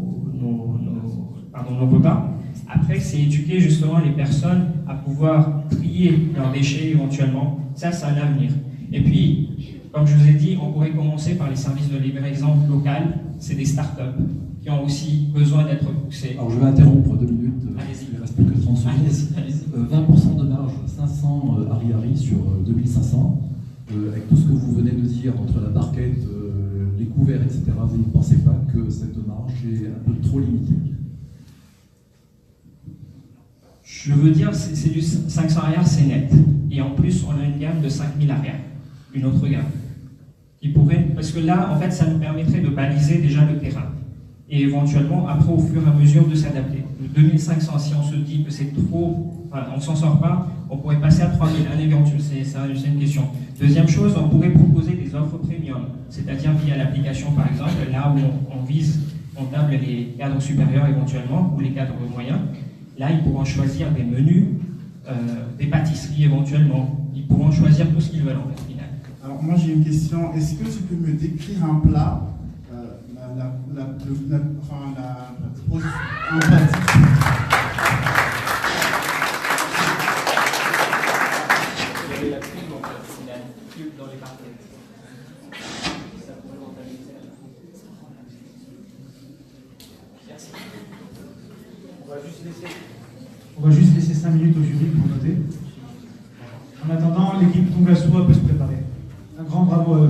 repas. Après, c'est éduquer justement les personnes à pouvoir trier leurs déchets éventuellement. Ça, c'est un avenir. Et puis, comme je vous ai dit, on pourrait commencer par les services de livraison locales. C'est des startups qui ont aussi besoin d'être poussés. Alors, je vais interrompre 2 minutes. Il ne reste plus que 30 secondes. Allez-y. 20% de marge, 500 ari sur 2500. Avec tout ce que vous venez de dire entre la barquette, les couverts, etc., vous ne pensez pas que cette marge est un peu trop limitée? Je veux dire, c'est du 500 ariars, c'est net. Et en plus, on a une gamme de 5000 ariars, une autre gamme. Parce que là, en fait, ça nous permettrait de baliser déjà le terrain. Et éventuellement, après, au fur et à mesure, de s'adapter. 2500, si on se dit que c'est trop, enfin, on ne s'en sort pas, on pourrait passer à 3000, c'est une question. Deuxième chose, on pourrait proposer des offres premium, c'est-à-dire via l'application par exemple, là où on table les cadres supérieurs éventuellement, ou les cadres moyens. Là, ils pourront choisir des menus, des pâtisseries éventuellement. Ils pourront choisir tout ce qu'ils veulent en fait, final. Alors moi j'ai une question, est-ce que tu peux me décrire un plat, en pratique? On va juste laisser 5 minutes au jury pour noter. En attendant, l'équipe Tongasoa peut se préparer. Un grand bravo à eux.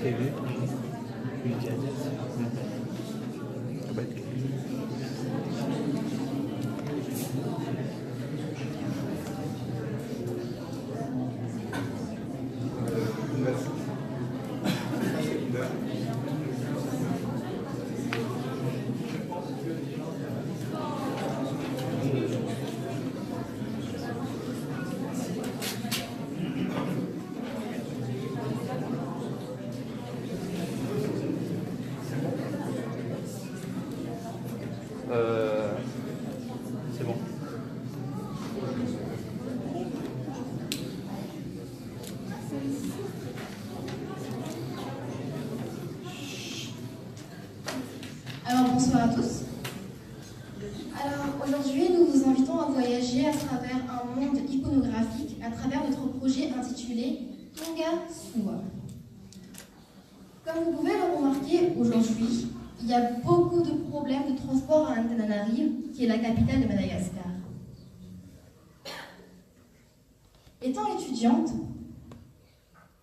C'est bon. Alors bonsoir à tous. Alors aujourd'hui nous vous invitons à voyager à travers un monde iconographique à travers notre projet intitulé Tonga Sua. Comme vous pouvez le remarquer aujourd'hui, il y a beaucoup de problèmes de transport à Antananarive, qui est la capitale de Madagascar. Étant étudiante,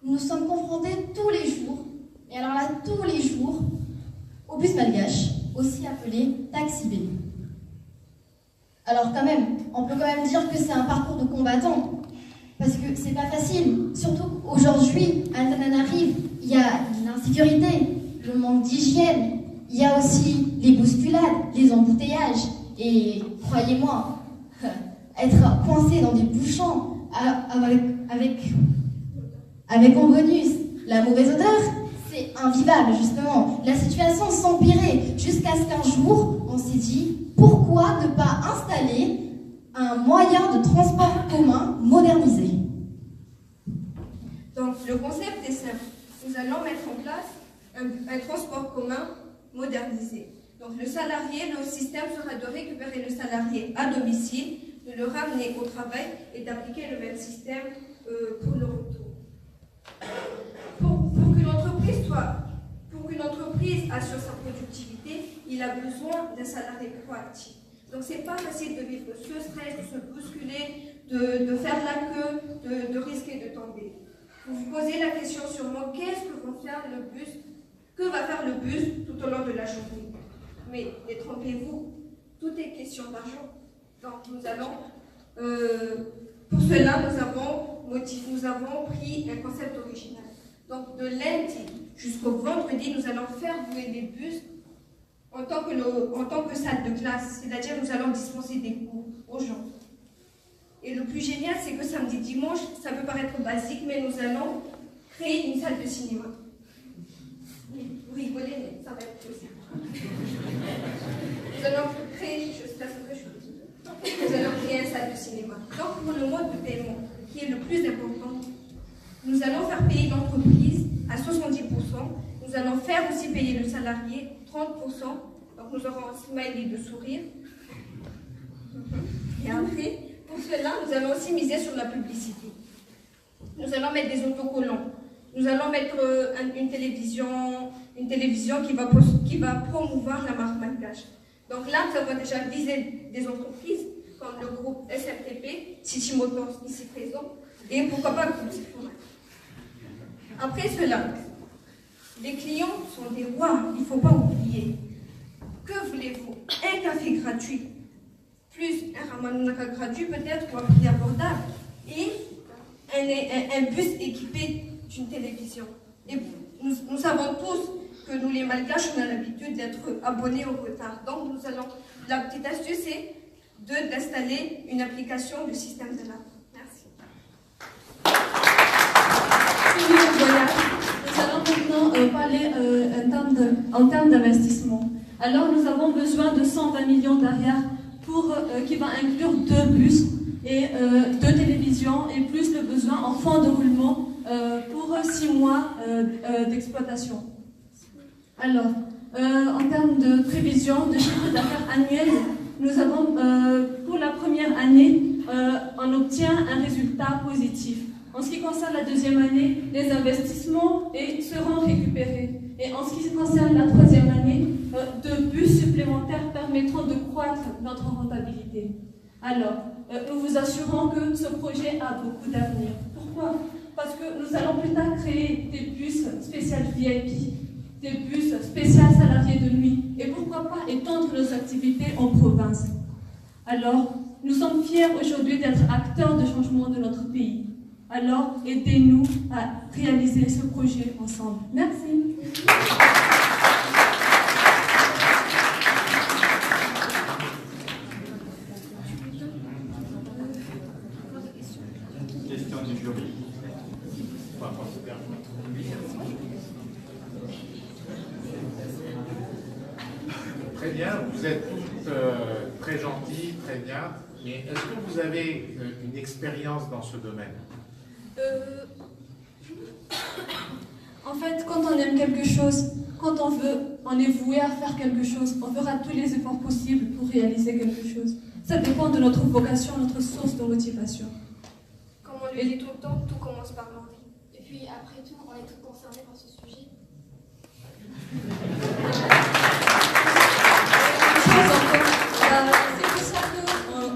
nous sommes confrontés tous les jours, et alors là tous les jours, au bus malgache, aussi appelé Taxi B. Alors quand même, on peut quand même dire que c'est un parcours de combattant, parce que c'est pas facile. Surtout aujourd'hui, à Antananarive, il y a l'insécurité, le manque d'hygiène, il y a aussi les bousculades, les embouteillages, et croyez-moi, être coincé dans des bouchons avec en bonus la mauvaise odeur, c'est invivable justement. La situation s'empirait jusqu'à ce qu'un jour, on s'est dit, pourquoi ne pas installer un moyen de transport commun modernisé? Donc le concept est simple. Nous allons mettre en place un transport commun modernisé. Donc le salarié, le système sera de récupérer le salarié à domicile, de le ramener au travail et d'appliquer le même système pour le retour. Pour qu'une entreprise assure sa productivité, il a besoin d'un salarié proactif. Donc c'est pas facile de vivre ce stress, de se bousculer, de faire la queue, de risquer de tomber. Vous vous posez la question sûrement, qu'est-ce que va faire le bus? Que va faire le bus tout au long de la journée? Mais détrompez-vous, tout est question d'argent. Donc nous allons, pour cela, nous avons pris un concept original. Donc de lundi jusqu'au vendredi, nous allons faire louer des bus en tant que salle de classe, c'est-à-dire nous allons dispenser des cours aux gens. Et le plus génial, c'est que samedi, dimanche, ça peut paraître basique, mais nous allons créer une salle de cinéma. Vous rigolez, mais ça va être possible. Nous allons créer, nous allons créer une salle de cinéma. Donc pour le mode de paiement, qui est le plus important, nous allons faire payer l'entreprise à 70%. Nous allons faire aussi payer le salarié 30%. Donc nous aurons un smiley de sourire. Et après, pour cela, nous allons aussi miser sur la publicité. Nous allons mettre des autocollants. Nous allons mettre une télévision qui va promouvoir la marque malgache. Donc là, nous avons déjà visé des entreprises comme le groupe SFTP, City Motors ici présent, et pourquoi pas le groupe Sephora. Après cela, les clients sont des rois, il ne faut pas oublier. Que voulez-vous? Un café gratuit, plus un ramanunaka gratuit peut-être pour un prix abordable, et un bus équipé d'une télévision. Et nous savons tous que nous les Malgaches, on a l'habitude d'être abonnés au retard. Donc la petite astuce c'est d'installer une application de système de l'app. Merci. Voilà. Nous allons maintenant parler en termes d'investissement. Alors nous avons besoin de 120 millions d'arrières qui va inclure 2 bus et 2 télévisions et plus le besoin en fonds de roulement pour 6 mois d'exploitation. Alors, en termes de prévision de chiffre d'affaires annuel, nous avons, pour la première année, on obtient un résultat positif. En ce qui concerne la deuxième année, les investissements seront récupérés. Et en ce qui concerne la troisième année, 2 bus supplémentaires permettront de croître notre rentabilité. Alors, nous vous assurons que ce projet a beaucoup d'avenir. Pourquoi? Parce que nous allons plus tard créer des bus spéciaux spéciales VIP, des bus spéciaux salariés de nuit, et pourquoi pas étendre nos activités en province. Alors, nous sommes fiers aujourd'hui d'être acteurs de changement de notre pays. Alors, aidez-nous à réaliser ce projet ensemble. Merci. Question du jury. Très bien, vous êtes toutes très gentilles, très bien, mais est-ce que vous avez une expérience dans ce domaine? En fait, quand on aime quelque chose, quand on est voué à faire quelque chose, on fera tous les efforts possibles pour réaliser quelque chose. Ça dépend de notre vocation, notre source de motivation. Comme on le dit tout le temps, tout commence par l'envie. Et puis après tout, on est tous concernés par ce sujet. C'est pour ça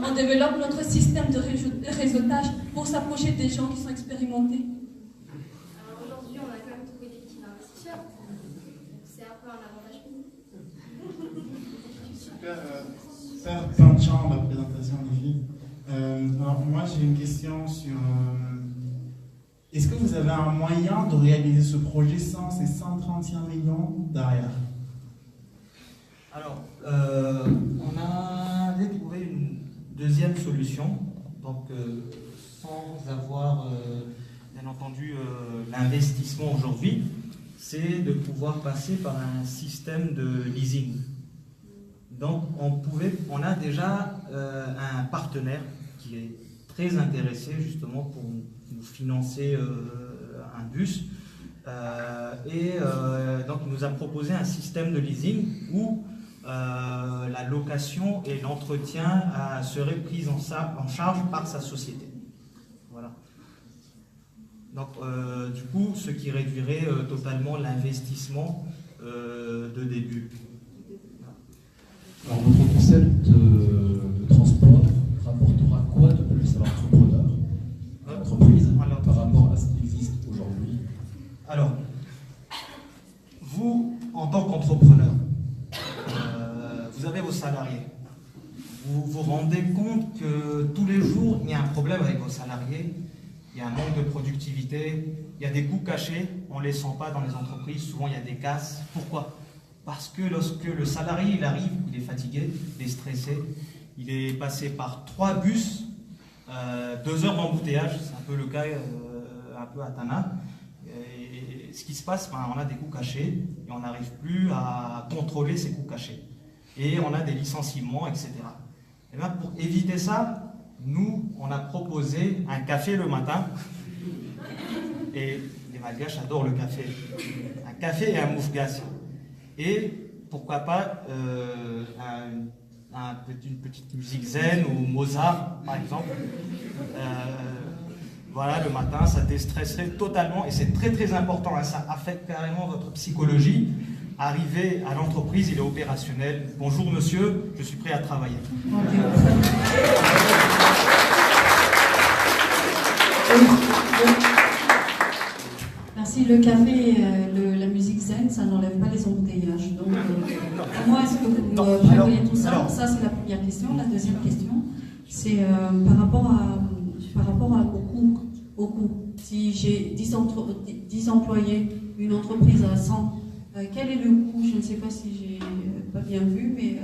qu'on développe notre système de réseautage pour s'approcher des gens qui sont expérimentés. Alors aujourd'hui, on a quand même trouvé des petits investisseurs. C'est un peu un avantage pour nous. Super, plein de gens la présentation des filles. Alors moi j'ai une question sur est-ce que vous avez un moyen de réaliser ce projet sans ces 131 millions derrière? Alors, on avait trouvé une deuxième solution, donc sans avoir bien entendu l'investissement aujourd'hui, c'est de pouvoir passer par un système de leasing. Donc on a déjà un partenaire qui est très intéressé justement pour nous financer un bus. Donc il nous a proposé un système de leasing où la location et l'entretien seraient pris en charge par sa société. Voilà. Donc du coup, ce qui réduirait totalement l'investissement de début. Alors votre concept de transport rapportera quoi de plus à l'entrepreneur, à l'entreprise, par rapport à ce qui existe aujourd'hui? Alors, vous, en tant qu'entrepreneur, vous avez vos salariés. Vous vous rendez compte que tous les jours, il y a un problème avec vos salariés, il y a un manque de productivité, il y a des coûts cachés, on ne les sent pas dans les entreprises, souvent il y a des casses. Pourquoi? Parce que lorsque le salarié il arrive, il est fatigué, il est stressé, il est passé par 3 bus, 2 heures d'embouteillage, c'est un peu le cas un peu à Tana. Et ce qui se passe, on a des coûts cachés et on n'arrive plus à contrôler ces coûts cachés. Et on a des licenciements, etc. Et bien pour éviter ça, nous, on a proposé un café le matin. Et les Malgaches adorent le café. Un café et un moufgas. Et pourquoi pas une petite musique zen ou Mozart, par exemple. Voilà, le matin, ça déstresserait totalement. Et c'est très très important, hein, ça affecte carrément votre psychologie. Arrivé à l'entreprise, il est opérationnel. Bonjour monsieur, je suis prêt à travailler. Merci. Le café et la musique zen, ça n'enlève pas les embouteillages. Donc, comment est-ce que vous prévoyez tout ça? Ça, c'est la première question. La deuxième question, c'est par rapport au coût. Si j'ai 10 employés, une entreprise à 100, quel est le coût? Je ne sais pas si j'ai pas bien vu, mais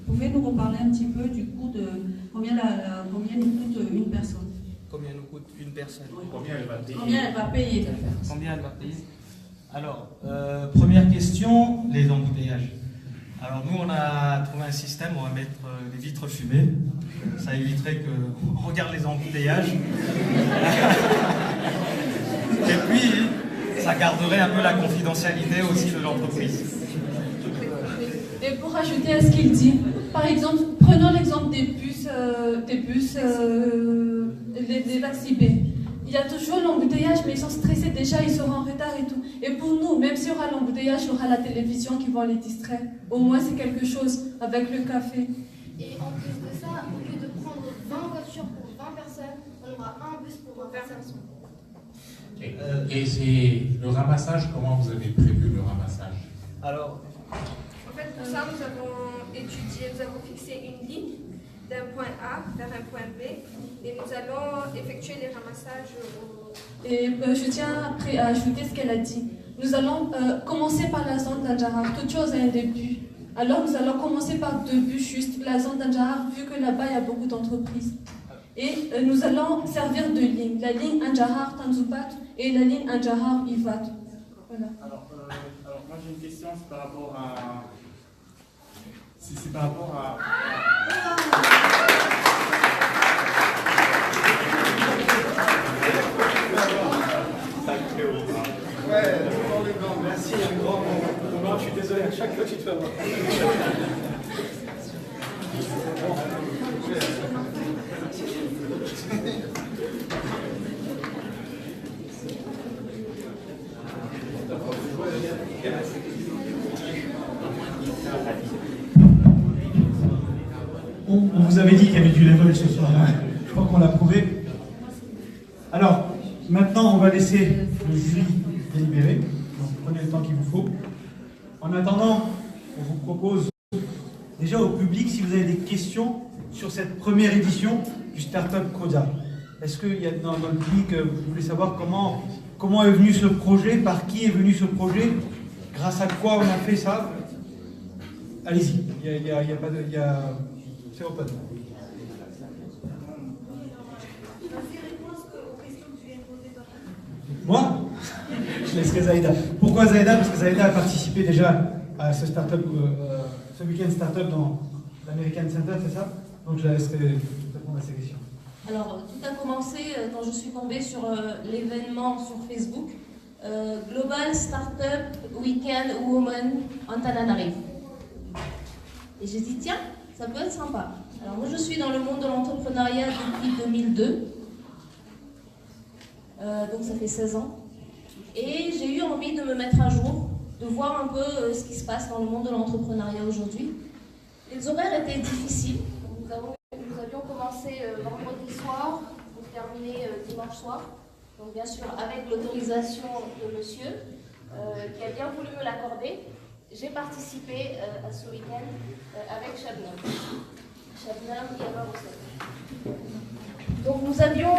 vous pouvez nous reparler un petit peu du coût de combien nous coûte une personne? Combien nous coûte une personne? Combien elle va payer? Combien elle va payer? Combien elle va payer? Alors, première question, les embouteillages. Alors nous, on a trouvé un système, on va mettre des vitres fumées. Ça éviterait qu'on regarde les embouteillages. Et puis, ça garderait un peu la confidentialité aussi de l'entreprise. Et pour ajouter à ce qu'il dit, par exemple, prenons l'exemple des bus, des taxis B. Il y a toujours l'embouteillage, mais ils sont stressés déjà, ils seront en retard et tout. Et pour nous, même s'il y aura l'embouteillage, il y aura la télévision qui va les distraire. Au moins, c'est quelque chose avec le café. Et en plus de ça, au lieu de prendre 20 voitures pour 20 personnes, on aura un bus pour 20 personnes. Et c'est le ramassage, comment vous avez prévu le ramassage? Alors, en fait, pour ça, nous avons étudié, nous avons fixé une ligne d'un point A vers un point B et nous allons effectuer les ramassages Et je tiens à ajouter ce qu'elle a dit. Nous allons commencer par la zone d'Andjahar. Toute chose a un début. Alors nous allons commencer par 2 buts juste, la zone d'Andjahar, vu que là-bas il y a beaucoup d'entreprises. Et nous allons servir de ligne. La ligne Andjahar Tanzoubat et la ligne Andjahar Ivat. Voilà. Alors moi j'ai une question, c'est par rapport à... C'est par rapport à... Ouais, merci, un grand moment. Je suis désolé, à chaque fois tu te fais avoir. On vous avait dit qu'il y avait du level ce soir, hein. Je crois qu'on l'a prouvé. Alors, maintenant on va laisser le jury délibérer, donc prenez le temps qu'il vous faut. En attendant, on vous propose déjà au public si vous avez des questions sur cette première édition du Startup Coda. Est-ce qu'il y a dans le public, vous voulez savoir comment est venu ce projet, par qui est venu ce projet, grâce à quoi on a fait ça? Allez-y, il y a pas de... c'est open. Moi? Je laisserai Zaïda. Pourquoi Zaïda? Parce que Zaïda a participé déjà à ce startup, ce week-end startup dans l'American Center, c'est ça? Donc je la laisserai répondre à ces questions. Alors, tout a commencé quand je suis tombée sur l'événement sur Facebook, Global Startup Weekend Women Antananarivo. Et j'ai dit, tiens, ça peut être sympa. Alors moi, je suis dans le monde de l'entrepreneuriat depuis 2002. Donc ça fait 16 ans. Et j'ai eu envie de me mettre à jour, de voir un peu ce qui se passe dans le monde de l'entrepreneuriat aujourd'hui. Les horaires étaient difficiles. Nous avions commencé vendredi soir pour terminer dimanche soir. Donc bien sûr avec l'autorisation de monsieur qui a bien voulu me l'accorder. J'ai participé à ce week-end avec Shabnam. Shabnam et Ava Rousset. Donc nous n'avions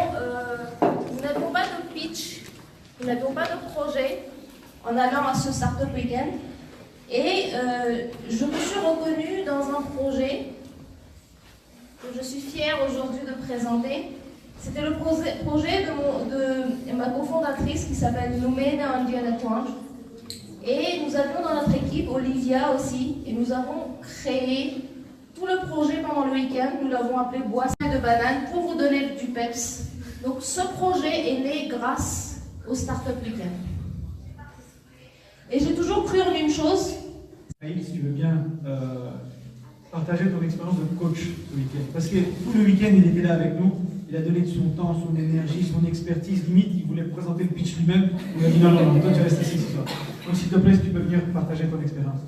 pas de pitch, nous n'avions pas de projet en allant à ce Startup Weekend. Et je me suis reconnue dans un projet que je suis fière aujourd'hui de présenter. C'était le projet de ma cofondatrice qui s'appelle Noumena Andiana Twange. Et nous avions dans notre équipe Olivia aussi, et nous avons créé tout le projet pendant le week-end. Nous l'avons appelé Boisson de banane pour vous donner du peps. Donc ce projet est né grâce au Startup Weekend. Et j'ai toujours cru en une chose. Si tu veux bien partager ton expérience de coach ce week-end. Parce que tout le week-end, il était là avec nous. Il a donné de son temps, son énergie, son expertise. Limite, il voulait présenter le pitch lui-même. Il a dit non, toi tu restes ici ce soir. Donc s'il te plaît, si tu peux venir partager ton expérience.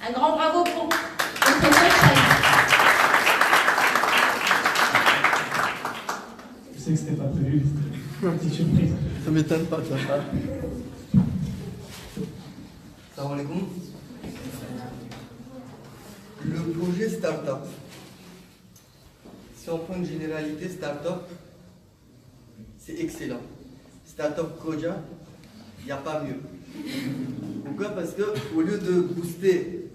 Un grand bravo pour notre coach. Je sais que c'était pas prévu, c'était une petite surprise. Ça m'étonne pas, ça. Salam alaikum. Le projet Startup. Si on prend une généralité, Startup, c'est excellent. Startup Koja, il n'y a pas mieux. Pourquoi? Parce qu'au lieu de booster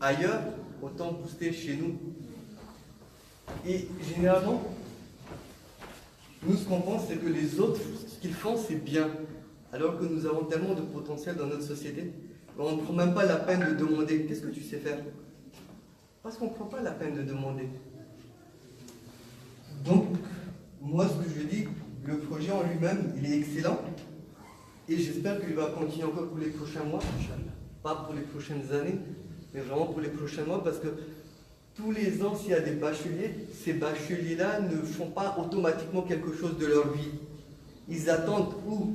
ailleurs, autant booster chez nous. Et généralement, nous, ce qu'on pense, c'est que les autres, ce qu'ils font, c'est bien. Alors que nous avons tellement de potentiel dans notre société, on ne prend même pas la peine de demander qu'est-ce que tu sais faire. Parce qu'on ne prend pas la peine de demander. Donc, moi, ce que je dis, le projet en lui-même, il est excellent. Et j'espère qu'il va continuer encore pour les prochains mois. Pas pour les prochaines années, mais vraiment pour les prochains mois, parce que tous les ans, s'il y a des bacheliers, ces bacheliers-là ne font pas automatiquement quelque chose de leur vie. Ils attendent ou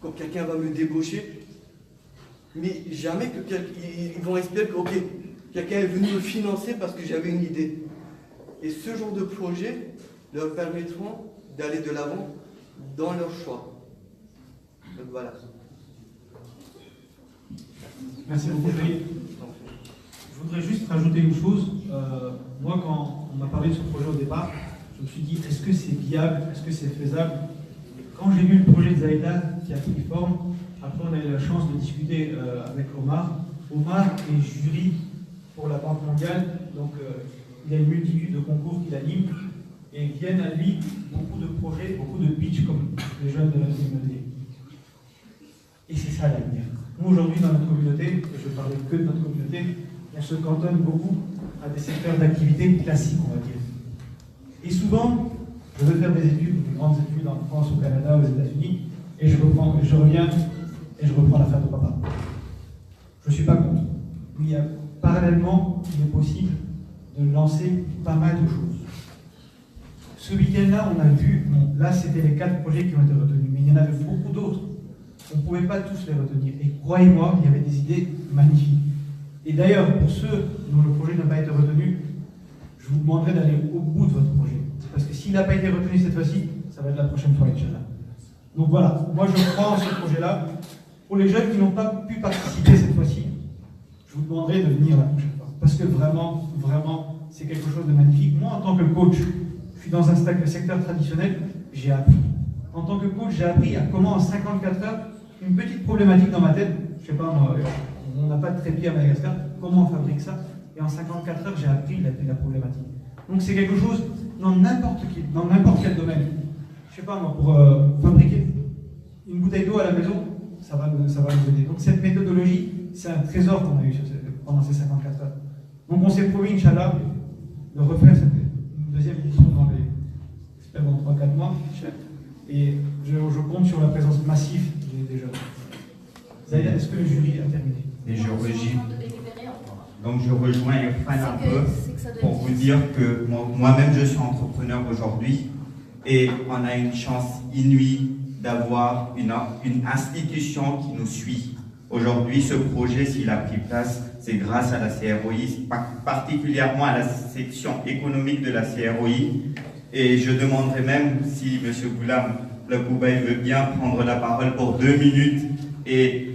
quand quelqu'un va me débaucher, mais jamais que ils vont espérer que quelqu'un est venu me financer parce que j'avais une idée. Et ce genre de projet leur permettront d'aller de l'avant dans leur choix. Donc voilà. Merci beaucoup, Frédéric. Je voudrais juste rajouter une chose. Moi, quand on m'a parlé de ce projet au départ, je me suis dit, est-ce que c'est viable, est-ce que c'est faisable? Quand j'ai vu le projet de Zaïda qui a pris forme, après on a eu la chance de discuter avec Omar. Omar est jury pour la Banque mondiale, donc il y a une multitude de concours qu'il anime, et viennent à lui beaucoup de projets, beaucoup de pitch comme les jeunes de la communauté. Et c'est ça l'avenir. Nous aujourd'hui dans notre communauté, et je ne parlais que de notre communauté, on se cantonne beaucoup à des secteurs d'activité classiques, on va dire. Et souvent, je veux faire des études, des grandes études en France, au Canada, aux États-Unis, et je reviens et je reprends l'affaire de papa. Je ne suis pas contre. Mais parallèlement, il est possible de lancer pas mal de choses. Ce week-end-là, on a vu, bon, là c'était les 4 projets qui ont été retenus, mais il y en avait beaucoup d'autres. On ne pouvait pas tous les retenir. Et croyez-moi, il y avait des idées magnifiques. Et d'ailleurs, pour ceux dont le projet n'a pas été retenu, je vous demanderai d'aller au bout de votre projet. Parce que s'il n'a pas été retenu cette fois-ci, ça va être la prochaine fois, Inch'Allah. Donc voilà, moi je crois en ce projet-là. Pour les jeunes qui n'ont pas pu participer cette fois-ci, je vous demanderai de venir la prochaine fois. Parce que vraiment, vraiment, c'est quelque chose de magnifique. Moi, en tant que coach, je suis dans un secteur traditionnel, j'ai appris. En tant que coach, j'ai appris à comment en 54 heures, une petite problématique dans ma tête, je sais pas moi, on n'a pas de trépied à Madagascar, comment on fabrique ça? Et en 54 heures, j'ai appris la problématique. Donc c'est quelque chose dans n'importe quel domaine. Je sais pas moi, pour fabriquer une bouteille d'eau à la maison, ça va nous aider. Donc cette méthodologie, c'est un trésor qu'on a eu pendant ces 54 heures. Donc on s'est promis, Inch'Allah, de refaire une deuxième édition j'espère dans 3-4 mois. Et je compte sur la présence massive des jeunes. Zaïda, est-ce que le jury a terminé? Et donc je rejoins Irfan un peu pour vous dire que moi-même je suis entrepreneur aujourd'hui et on a une chance inouïe d'avoir une institution qui nous suit. Aujourd'hui, ce projet, s'il a pris place, c'est grâce à la CROI, particulièrement à la section économique de la CROI. Et je demanderai même si M. Goulam Blakoubaï veut bien prendre la parole pour 2 minutes et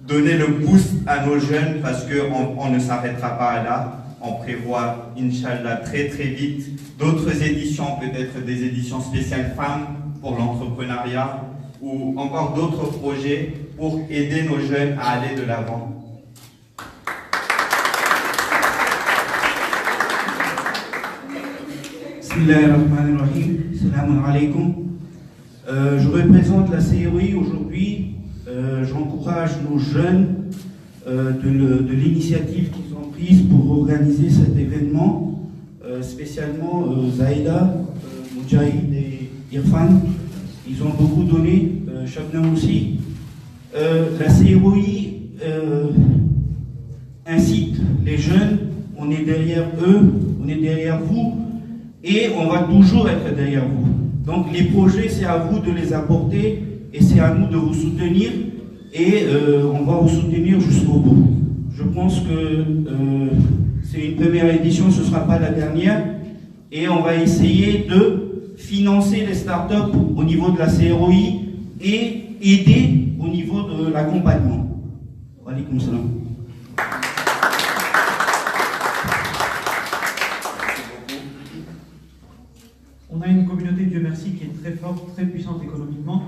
donner le boost à nos jeunes parce qu'on ne s'arrêtera pas là. On prévoit, Inch'Allah, très très vite d'autres éditions, peut-être des éditions spéciales femmes pour l'entrepreneuriat ou encore d'autres projets pour aider nos jeunes à aller de l'avant. Bismillahirrahmanirrahim. Salam alaikum. Je représente la CROI aujourd'hui. J'encourage nos jeunes de l'initiative qu'ils ont prise pour organiser cet événement, spécialement Zaïda, Moudjahid et Irfan. Ils ont beaucoup donné, Shabnam aussi. La CROI incite les jeunes, on est derrière eux, on est derrière vous et on va toujours être derrière vous. Donc les projets, c'est à vous de les apporter et c'est à nous de vous soutenir et on va vous soutenir jusqu'au bout. Je pense que c'est une première édition, ce ne sera pas la dernière et on va essayer de financer les startups au niveau de la CROI et aider au niveau de l'accompagnement. Wa alaykoum salam. On a une communauté, Dieu merci, qui est très forte, très puissante économiquement.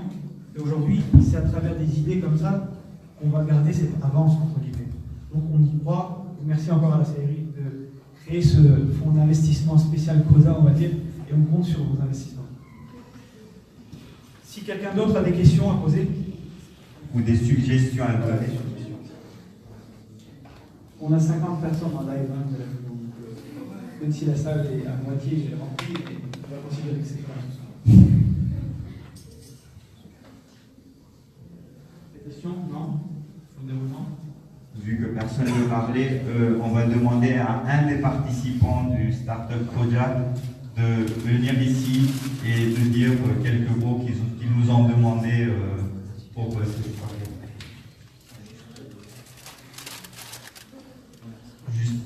Et aujourd'hui, c'est à travers des idées comme ça qu'on va garder cette avance, entre guillemets. Donc on y croit. Merci encore à la série de créer ce fonds d'investissement spécial COSA, on va dire, et on compte sur vos investissements. Si quelqu'un d'autre a des questions à poser ou des suggestions à donner. On a 50 personnes en live, donc même si la salle est à moitié remplie, on va considérer que c'est quand même. Des questions? Non? Vu que personne ne veut parler, on va demander à un des participants du Startup Koja de venir ici et de dire quelques mots qu'ils nous ont demandé pour cette soirée. Juste.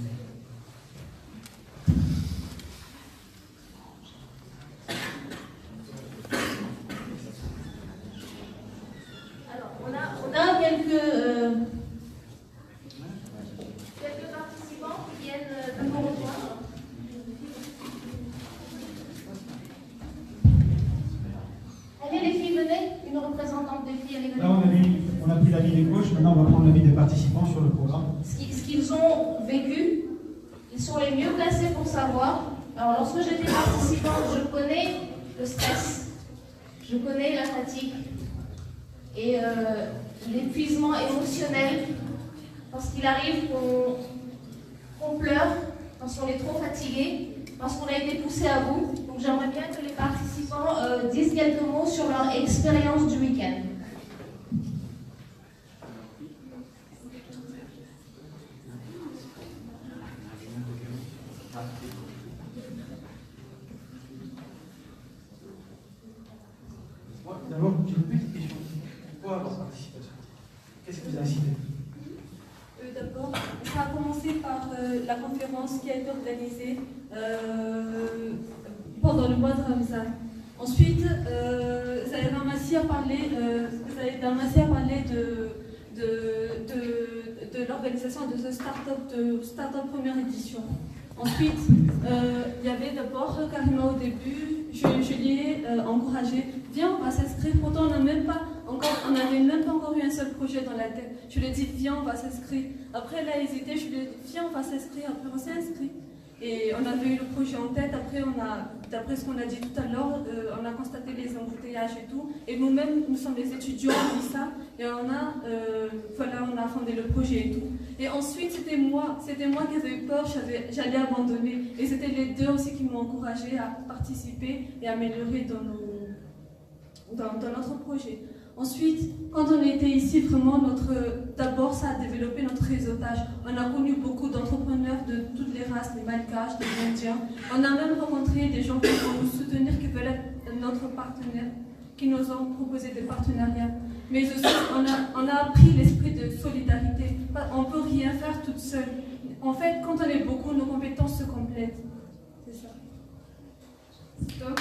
quelques participants qui viennent de nous rejoindre. Allez les filles, venez, une représentante des filles, allez venez. Là on a pris l'avis des coachs, maintenant on va prendre l'avis des participants sur le programme. Ce qu'ils ont vécu, ils sont les mieux placés pour savoir. Alors lorsque j'étais participante, je connais le stress, je connais la fatigue et l'épuisement émotionnel, parce qu'il arrive qu'on pleure, parce qu'on est trop fatigué, parce qu'on a été poussé à bout. Donc j'aimerais bien que les participants disent quelques mots sur leur expérience du week-end. D'abord, j'ai une petite question. Pourquoi votre participation? Qu'est-ce qui vous a incité? D'abord, ça a commencé par la conférence qui a été organisée pendant le mois de Ramzan. Ensuite, vous avez commencé à parler de l'organisation de ce start-up première édition. Ensuite, il y avait d'abord Karima au début, je l'ai encouragé, viens, on va s'inscrire. Pourtant, on n'avait même pas encore eu un seul projet dans la tête. Je lui ai dit, viens, on va s'inscrire. Après, elle a hésité, je lui ai dit, viens, on va s'inscrire. Après, on s'est inscrit. Et on avait eu le projet en tête. Après, d'après ce qu'on a dit tout à l'heure, on a constaté les embouteillages et tout. Et nous-mêmes, nous sommes des étudiants, on vit ça. Et on a fondé le projet et tout. Et ensuite, c'était moi qui avais eu peur, j'allais abandonner. Et c'était les deux aussi qui m'ont encouragé à participer et à améliorer dans notre projet. Ensuite, quand on était ici, vraiment, d'abord, ça a développé notre réseautage. On a connu beaucoup d'entrepreneurs de toutes les races, des Malgaches, des Indiens. On a même rencontré des gens qui vont nous soutenir, qui veulent être notre partenaire, qui nous ont proposé des partenariats. Mais aussi, on a appris l'esprit de solidarité. On ne peut rien faire toute seule. En fait, quand on est beaucoup, nos compétences se complètent. C'est ça. Donc,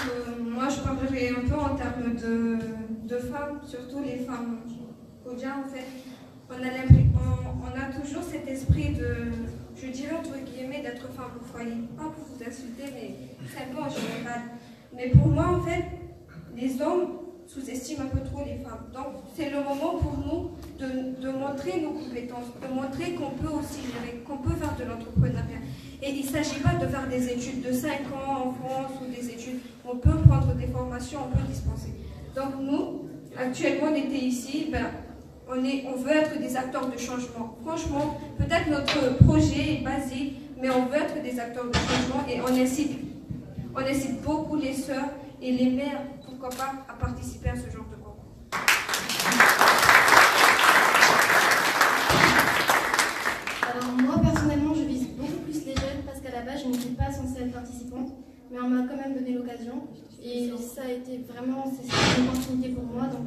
moi, je parlerai un peu en termes de femmes, surtout les femmes Kodja, en fait. On a toujours cet esprit de, je dirais entre guillemets, d'être femme au foyer. Pas pour vous insulter, mais c'est un peu en général. Mais pour moi, en fait, les hommes sous-estiment un peu trop les femmes. Donc, c'est le moment pour nous de montrer nos compétences, de montrer qu'on peut aussi gérer, qu'on peut faire de l'entrepreneuriat. Et il ne s'agit pas de faire des études de 5 ans en France ou des études. On peut prendre des formations, on peut dispenser. Donc nous, actuellement, on était ici, on veut être des acteurs de changement. Franchement, peut-être notre projet est basique, mais on veut être des acteurs de changement et on incite beaucoup les sœurs et les mères, pourquoi pas, à participer à ce genre de concours. Alors moi, personnellement, je vise beaucoup plus les jeunes parce qu'à la base, je n'étais pas censée être participante, mais on m'a quand même donné l'occasion et ça a été vraiment, c'est une opportunité pour moi. Donc,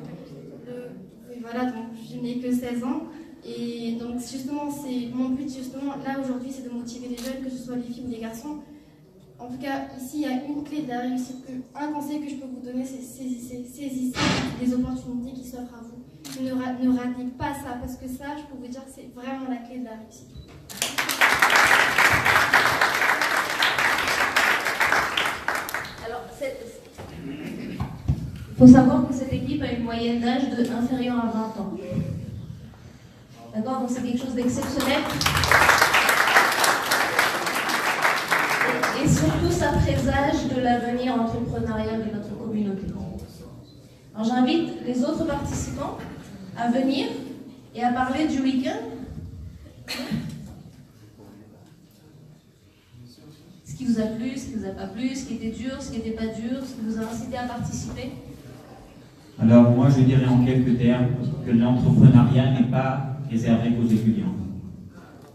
voilà, donc je n'ai que 16 ans et donc justement, mon but justement là aujourd'hui, c'est de motiver les jeunes, que ce soit les filles ou les garçons. En tout cas, ici, il y a une clé de la réussite. Un conseil que je peux vous donner, c'est saisissez les opportunités qui s'offrent à vous. Ne ratez pas ça, parce que ça, je peux vous dire, c'est vraiment la clé de la réussite. Alors, il faut savoir que cette équipe a une moyenne d'âge inférieure à 20 ans. D'accord? Donc c'est quelque chose d'exceptionnel. Et surtout, ça présage de l'avenir entrepreneurial de notre communauté. Alors j'invite les autres participants à venir et à parler du week-end. Ce qui vous a plu, ce qui vous a pas plu, ce qui était dur, ce qui n'était pas dur, ce qui vous a incité à participer. Alors moi je dirais en quelques termes que l'entrepreneuriat n'est pas réservé aux étudiants.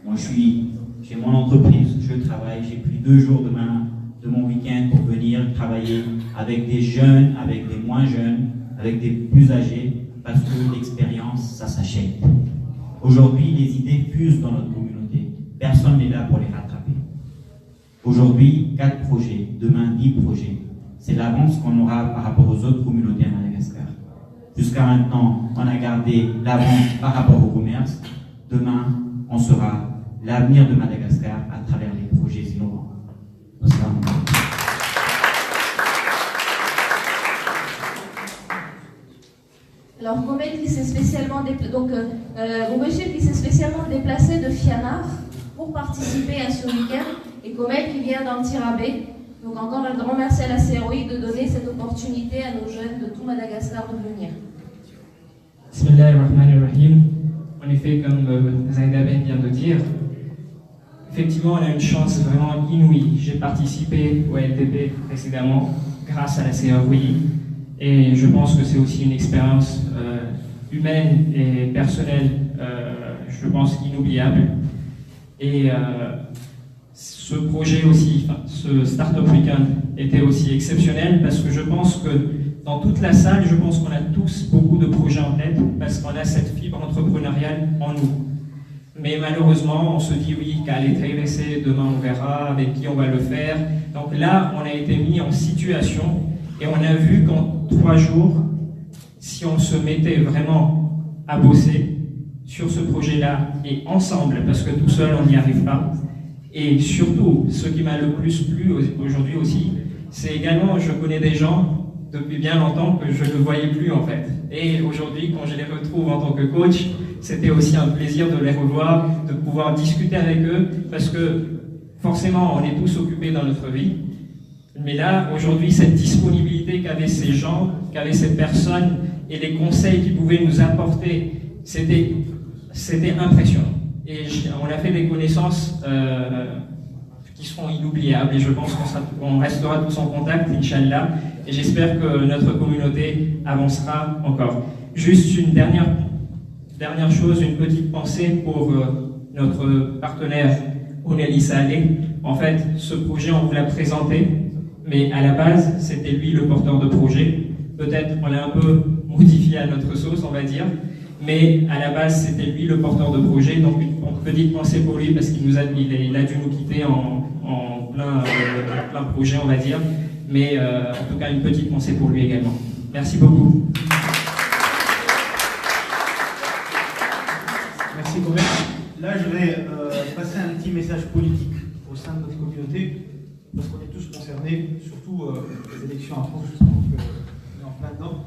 Moi j'ai mon entreprise, je travaille, j'ai pris 2 jours de mon week-end pour venir travailler avec des jeunes, avec des moins jeunes, avec des plus âgés, parce que l'expérience, ça s'achète. Aujourd'hui, les idées fusent dans notre communauté. Personne n'est là pour les rattraper. Aujourd'hui, 4 projets, demain 10 projets. C'est l'avance qu'on aura par rapport aux autres communautés à Madagascar. Jusqu'à maintenant, on a gardé l'avance par rapport au commerce. Demain, on sera l'avenir de Madagascar à travers les projets innovants. Alors, Komel qui s'est spécialement déplacé de Fianark pour participer à ce week-end, et Komel qui vient d'Antirabé. Donc encore un grand merci à la CROI de donner cette opportunité à nos jeunes de tout Madagascar de venir. Bismillahirrahmanirrahim. En effet, comme Zaïda Ben vient de dire, effectivement, on a une chance vraiment inouïe. J'ai participé au LDP précédemment grâce à la CROI, et je pense que c'est aussi une expérience humaine et personnelle, je pense, inoubliable. Et ce projet aussi, ce Startup Weekend était aussi exceptionnel parce que je pense que dans toute la salle, je pense qu'on a tous beaucoup de projets en tête parce qu'on a cette fibre entrepreneuriale en nous. Mais malheureusement, on se dit oui, qu'à l'ETRC, demain on verra avec qui on va le faire. Donc là, on a été mis en situation et on a vu qu'en 3 jours, si on se mettait vraiment à bosser sur ce projet-là et ensemble, parce que tout seul on n'y arrive pas. Et surtout, ce qui m'a le plus plu aujourd'hui aussi, c'est également, je connais des gens depuis bien longtemps que je ne voyais plus en fait. Et aujourd'hui, quand je les retrouve en tant que coach, c'était aussi un plaisir de les revoir, de pouvoir discuter avec eux, parce que forcément, on est tous occupés dans notre vie. Mais là, aujourd'hui, cette disponibilité qu'avaient ces gens, qu'avaient ces personnes, et les conseils qu'ils pouvaient nous apporter, c'était impressionnant. Et on a fait des connaissances qui seront inoubliables, et je pense qu'on restera tous en contact, Inch'Allah, et j'espère que notre communauté avancera encore. Juste une dernière chose, une petite pensée pour notre partenaire Oneli Saleh. En fait, ce projet, on vous l'a présenté, mais à la base, c'était lui le porteur de projet. Peut-être on l'a un peu modifié à notre sauce, on va dire, mais à la base, c'était lui le porteur de projet. Donc une petite pensée pour lui parce qu'il a dû nous quitter en plein projet, on va dire. Mais en tout cas, une petite pensée pour lui également. Merci beaucoup. Merci Komel. Là, je vais passer un petit message politique au sein de notre communauté, parce qu'on est tous concernés, surtout les élections en France, justement, qu'on est en plein dedans.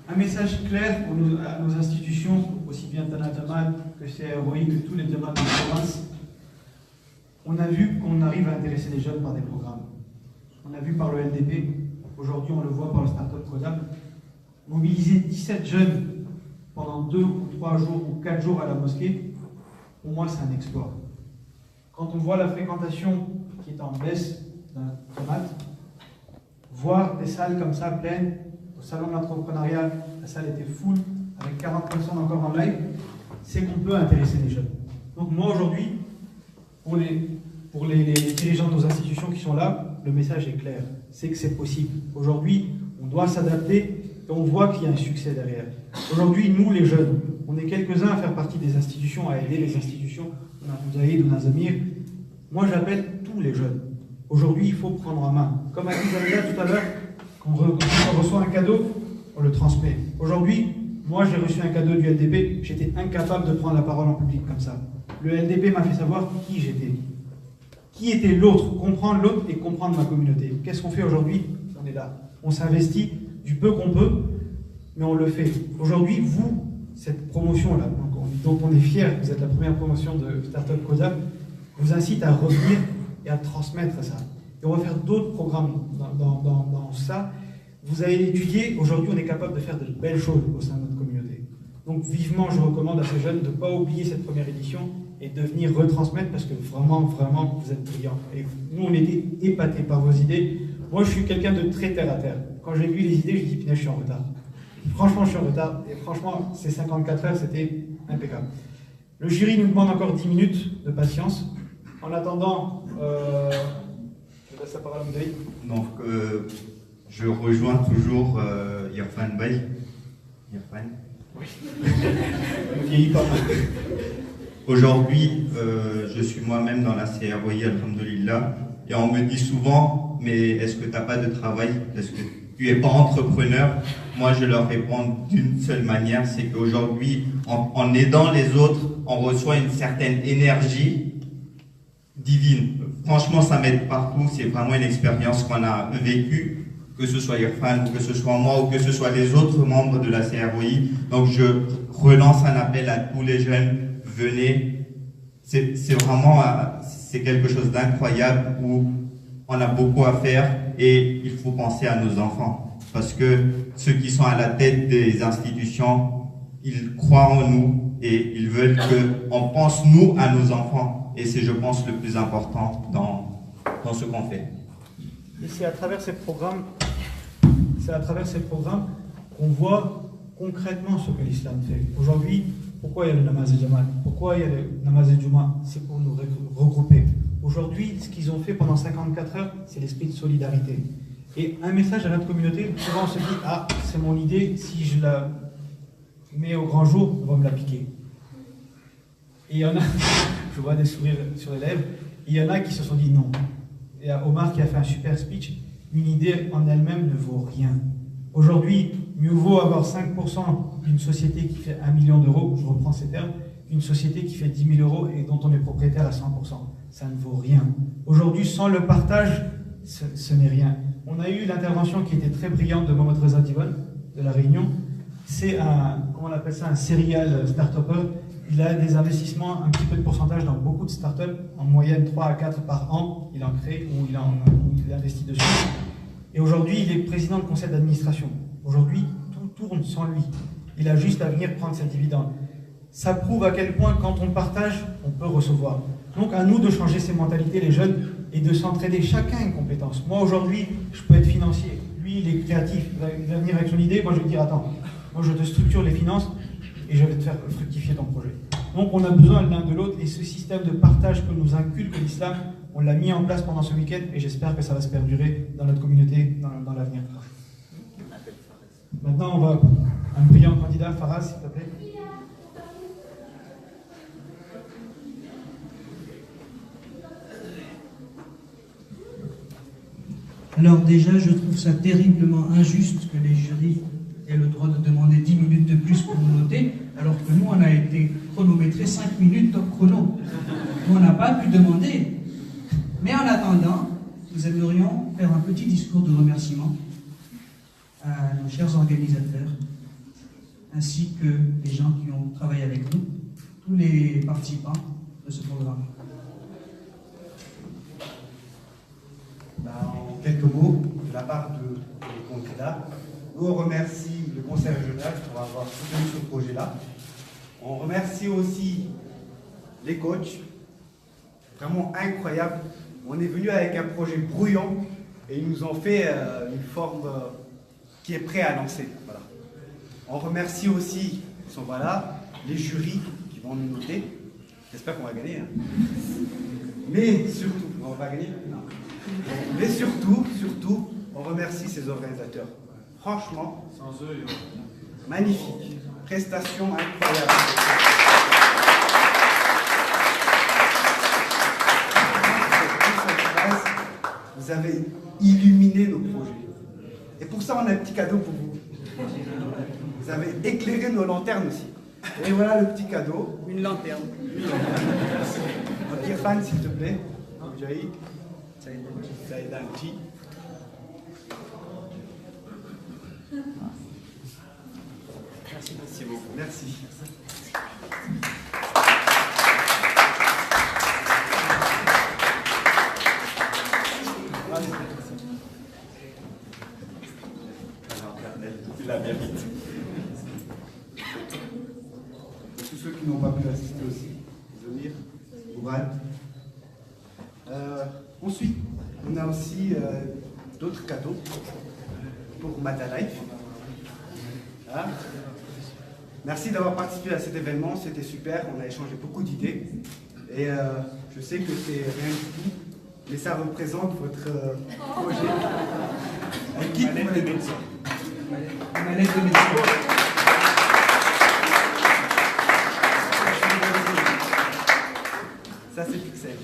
Un message clair à nos institutions, aussi bien Tanataman que CROI, que tous les demandes de la province. On a vu qu'on arrive à intéresser les jeunes par des programmes. On a vu par le LDP, aujourd'hui on le voit par le Startup Codam, mobiliser 17 jeunes pendant 2 ou 3 jours ou 4 jours à la mosquée, pour moi c'est un exploit. Quand on voit la fréquentation qui est en baisse d'un tomate, voir des salles comme ça pleines, au salon de l'entrepreneuriat, la salle était full, avec 40 personnes encore en live, c'est qu'on peut intéresser les jeunes. Donc moi aujourd'hui, pour les dirigeants de nos institutions qui sont là, le message est clair, c'est que c'est possible. Aujourd'hui, on doit s'adapter et on voit qu'il y a un succès derrière. Aujourd'hui, nous les jeunes, on est quelques-uns à faire partie des institutions, à aider les institutions. On a Mouzaïd, on a Zamir. Moi j'appelle tous les jeunes. Aujourd'hui, il faut prendre en main. Comme a dit Zamir tout à l'heure, quand on reçoit un cadeau, on le transmet. Aujourd'hui, moi j'ai reçu un cadeau du LDP, j'étais incapable de prendre la parole en public comme ça. Le LDP m'a fait savoir qui j'étais. Qui était l'autre, comprendre l'autre et comprendre ma communauté. Qu'est-ce qu'on fait aujourd'hui? On est là. On s'investit du peu qu'on peut, mais on le fait. Aujourd'hui, vous, cette promotion-là, dont on est fiers, vous êtes la première promotion de Startup Codam, vous incite à revenir et à transmettre ça. Et on va faire d'autres programmes dans ça. Vous avez étudié, aujourd'hui on est capable de faire de belles choses au sein de notre communauté. Donc vivement, je recommande à ces jeunes de ne pas oublier cette première édition et de venir retransmettre parce que vraiment, vraiment, vous êtes brillants. Et nous, on était épatés par vos idées. Moi, je suis quelqu'un de très terre à terre. Quand j'ai vu les idées, je dis, punaise, je suis en retard. Franchement, je suis en retard. Et franchement, ces 54 heures, c'était impeccable. Le jury nous demande encore 10 minutes de patience. En attendant, je laisse la parole à Moudaï. Donc, je rejoins toujours Irfan Bay. Irfan. Oui. Ne vieillis pas. Aujourd'hui, je suis moi-même dans la CROI, alhamdoulilah, et on me dit souvent, mais est-ce que tu n'as pas de travail? Est-ce que tu n'es pas entrepreneur, moi je leur réponds d'une seule manière, c'est qu'aujourd'hui, en aidant les autres, on reçoit une certaine énergie divine. Franchement, ça m'aide partout, c'est vraiment une expérience qu'on a vécue, que ce soit Irfan, ou que ce soit moi, ou que ce soit les autres membres de la CROI. Donc je relance un appel à tous les jeunes, venez, c'est vraiment c'est quelque chose d'incroyable où on a beaucoup à faire et il faut penser à nos enfants. Parce que ceux qui sont à la tête des institutions, ils croient en nous et ils veulent qu'on pense nous à nos enfants. Et c'est, je pense, le plus important dans ce qu'on fait. Et c'est à travers ces programmes, qu'on voit concrètement ce que l'islam fait. Aujourd'hui, pourquoi il y a le namaz et Jamal? Pourquoi il y a le namaz et Juma? C'est pour nous regrouper. Aujourd'hui, ce qu'ils ont fait pendant 54 heures, c'est l'esprit de solidarité. Et un message à notre communauté, souvent on se dit, ah, c'est mon idée, si je la mets au grand jour, on va me la piquer. Et il y en a, je vois des sourires sur les lèvres, et il y en a qui se sont dit non. Et Omar qui a fait un super speech, une idée en elle-même ne vaut rien. Aujourd'hui, mieux vaut avoir 5% d'une société qui fait 1 million d'euros, je reprends ces termes, qu'une société qui fait 10 000 euros et dont on est propriétaire à 100%. Ça ne vaut rien. Aujourd'hui, sans le partage, ce n'est rien. On a eu l'intervention qui était très brillante de Mohamed Reza Diwan, de La Réunion. C'est un, comment on appelle ça, un serial start-upper. Il a des investissements, un petit peu de pourcentage dans beaucoup de start-up, en moyenne 3 à 4 par an, il en crée ou il investit dessus. Et aujourd'hui, il est président de conseil d'administration. Aujourd'hui, tout tourne sans lui. Il a juste à venir prendre ses dividendes. Ça prouve à quel point, quand on partage, on peut recevoir. Donc, à nous de changer ces mentalités, les jeunes, et de s'entraider. Chacun a une compétence. Moi, aujourd'hui, je peux être financier. Lui, il est créatif. Il va venir avec son idée. Moi, je vais dire, attends, moi, je te structure les finances et je vais te faire fructifier ton projet. Donc, on a besoin l'un de l'autre. Et ce système de partage que nous inculque l'islam, on l'a mis en place pendant ce week-end et j'espère que ça va se perdurer dans notre communauté dans l'avenir. Maintenant, on va un brillant candidat, Faraz, s'il te plaît. Alors déjà, je trouve ça terriblement injuste que les jurys aient le droit de demander 10 minutes de plus pour nous noter, alors que nous, on a été chronométrés 5 minutes top chrono. Nous, on n'a pas pu demander. Mais en attendant, nous aimerions faire un petit discours de remerciement à nos chers organisateurs, ainsi que les gens qui ont travaillé avec nous, tous les participants de ce programme. En quelques mots, de la part des candidats, nous on remercie le Conseil régional pour avoir soutenu ce projet-là. On remercie aussi les coachs, vraiment incroyable. On est venu avec un projet brouillon et ils nous ont fait une forme qui est prête à lancer. Voilà. On remercie aussi, ils sont là, les jurys qui vont nous noter. J'espère qu'on va gagner. Hein. Mais surtout, on va gagner? Non. Mais surtout, on remercie ces organisateurs. Franchement, sans eux, magnifique. Prestation incroyable. Vous avez illuminé nos projets. Et pour ça, on a un petit cadeau pour vous. Vous avez éclairé nos lanternes aussi. Et voilà le petit cadeau, une lanterne. Donc, Irfan, s'il te plaît. Jaïd. Saïd Anti. Merci beaucoup. Merci. La mérite. Tous ceux qui n'ont pas pu assister aussi, venir, Ouad. Ensuite, on a aussi d'autres cadeaux pour Madalife. Hein? Merci d'avoir participé à cet événement, c'était super, on a échangé beaucoup d'idées. Et je sais que c'est rien du tout, mais ça représente votre projet. Un kit pour les médecins. Une mallette de médecin. Ça, c'est Pixel.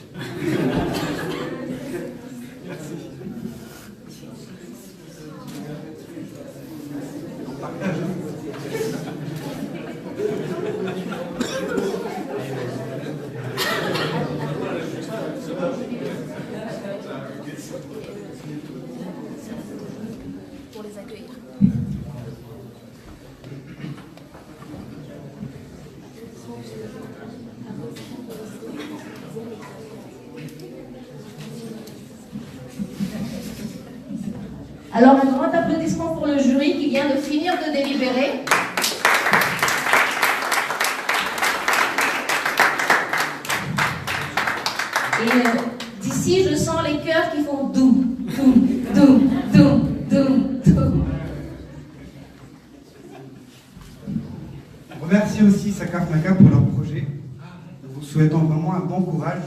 Merci. Alors, un grand applaudissement pour le jury qui vient de finir de délibérer. Et d'ici, je sens les cœurs qui font doum, doum, doum, doum, doum, doum. On remercie aussi Sakaf Naka pour leur projet. Nous vous souhaitons vraiment un bon courage.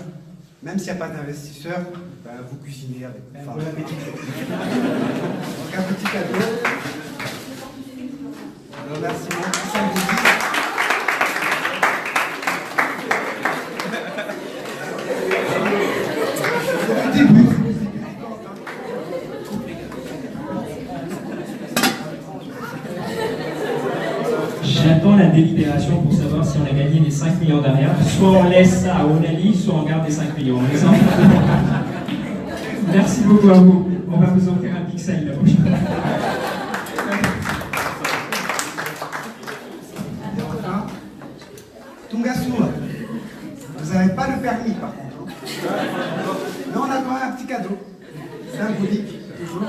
Même s'il n'y a pas d'investisseurs, ben, vous cuisinez avec. Enfin, bon appétit. Donc un petit cadeau. Un remerciement tout symbolique. J'attends la délibération pour savoir si on a gagné les 5 millions derrière. Soit on laisse ça à Onali, soit on garde les 5 millions. Merci beaucoup à vous. On va vous offrir un pixel la prochaine fois. Tungasua, vous n'avez pas le permis par contre. Mais on a quand même un petit cadeau. Symbolique, toujours.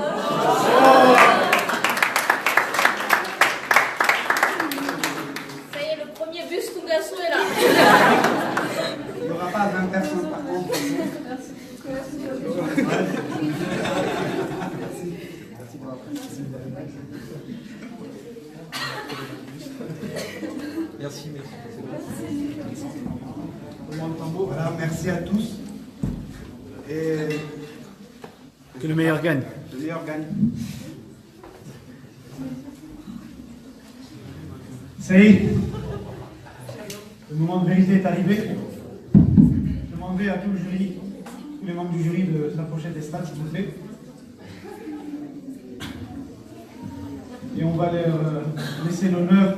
Ça y est, le premier bus Tungasu est là. Il n'y aura pas 20 personnes par contre. Merci. Voilà, merci à tous. Et que le meilleur gagne. Le meilleur gagne. Ça y est, le moment de vérité est arrivé. Je demanderai à tout le jury, tous les membres du jury de s'approcher des stades, s'il vous plaît. Et on va leur laisser l'honneur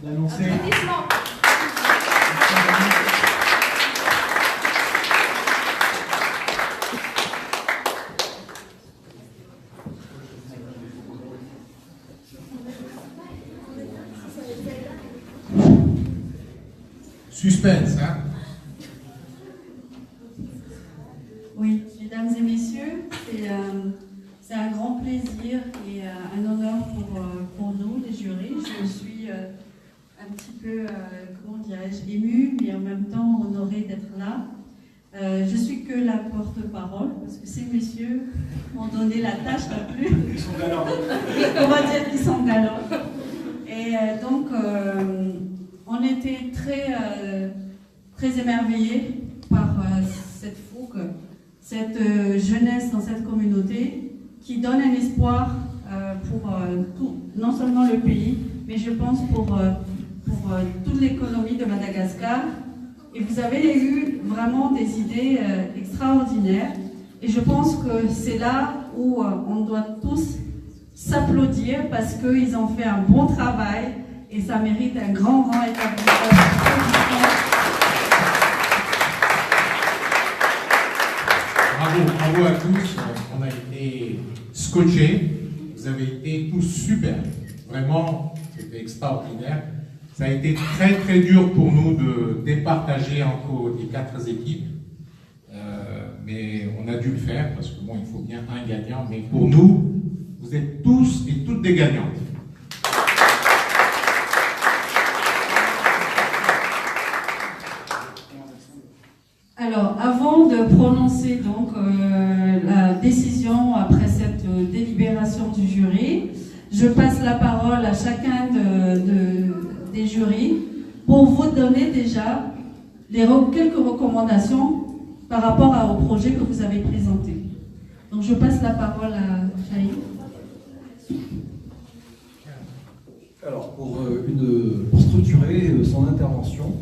d'annoncer. Suspense, hein? Oui, mesdames et messieurs, c'est un grand plaisir et un honneur pour nous, les jurys. Je suis un petit peu, comment dirais-je, émue, mais en même temps honorée d'être là. Je suis que la porte-parole, parce que ces messieurs m'ont donné la tâche la plus... Ils sont galants. On va dire qu'ils sont galants. Et donc, on était très émerveillés par cette fougue, cette jeunesse dans cette communauté qui donne un espoir pour non seulement le pays, mais je pense pour toute l'économie de Madagascar. Et vous avez eu vraiment des idées extraordinaires. Et je pense que c'est là où on doit tous s'applaudir parce qu'ils ont fait un bon travail et ça mérite un grand établissement. Bravo à tous. On a été scotchés. Vous avez été tous super. Vraiment, c'était extraordinaire. Ça a été très dur pour nous de départager entre les 4 équipes. Mais on a dû le faire parce que bon, il faut bien un gagnant. Mais pour nous, vous êtes tous et toutes des gagnantes. Alors, avant de prononcer donc la décision après cette délibération du jury, je passe la parole à chacun des jurys pour vous donner déjà quelques recommandations par rapport au projet que vous avez présenté. Donc, je passe la parole à Chahid. Alors, pour structurer son intervention,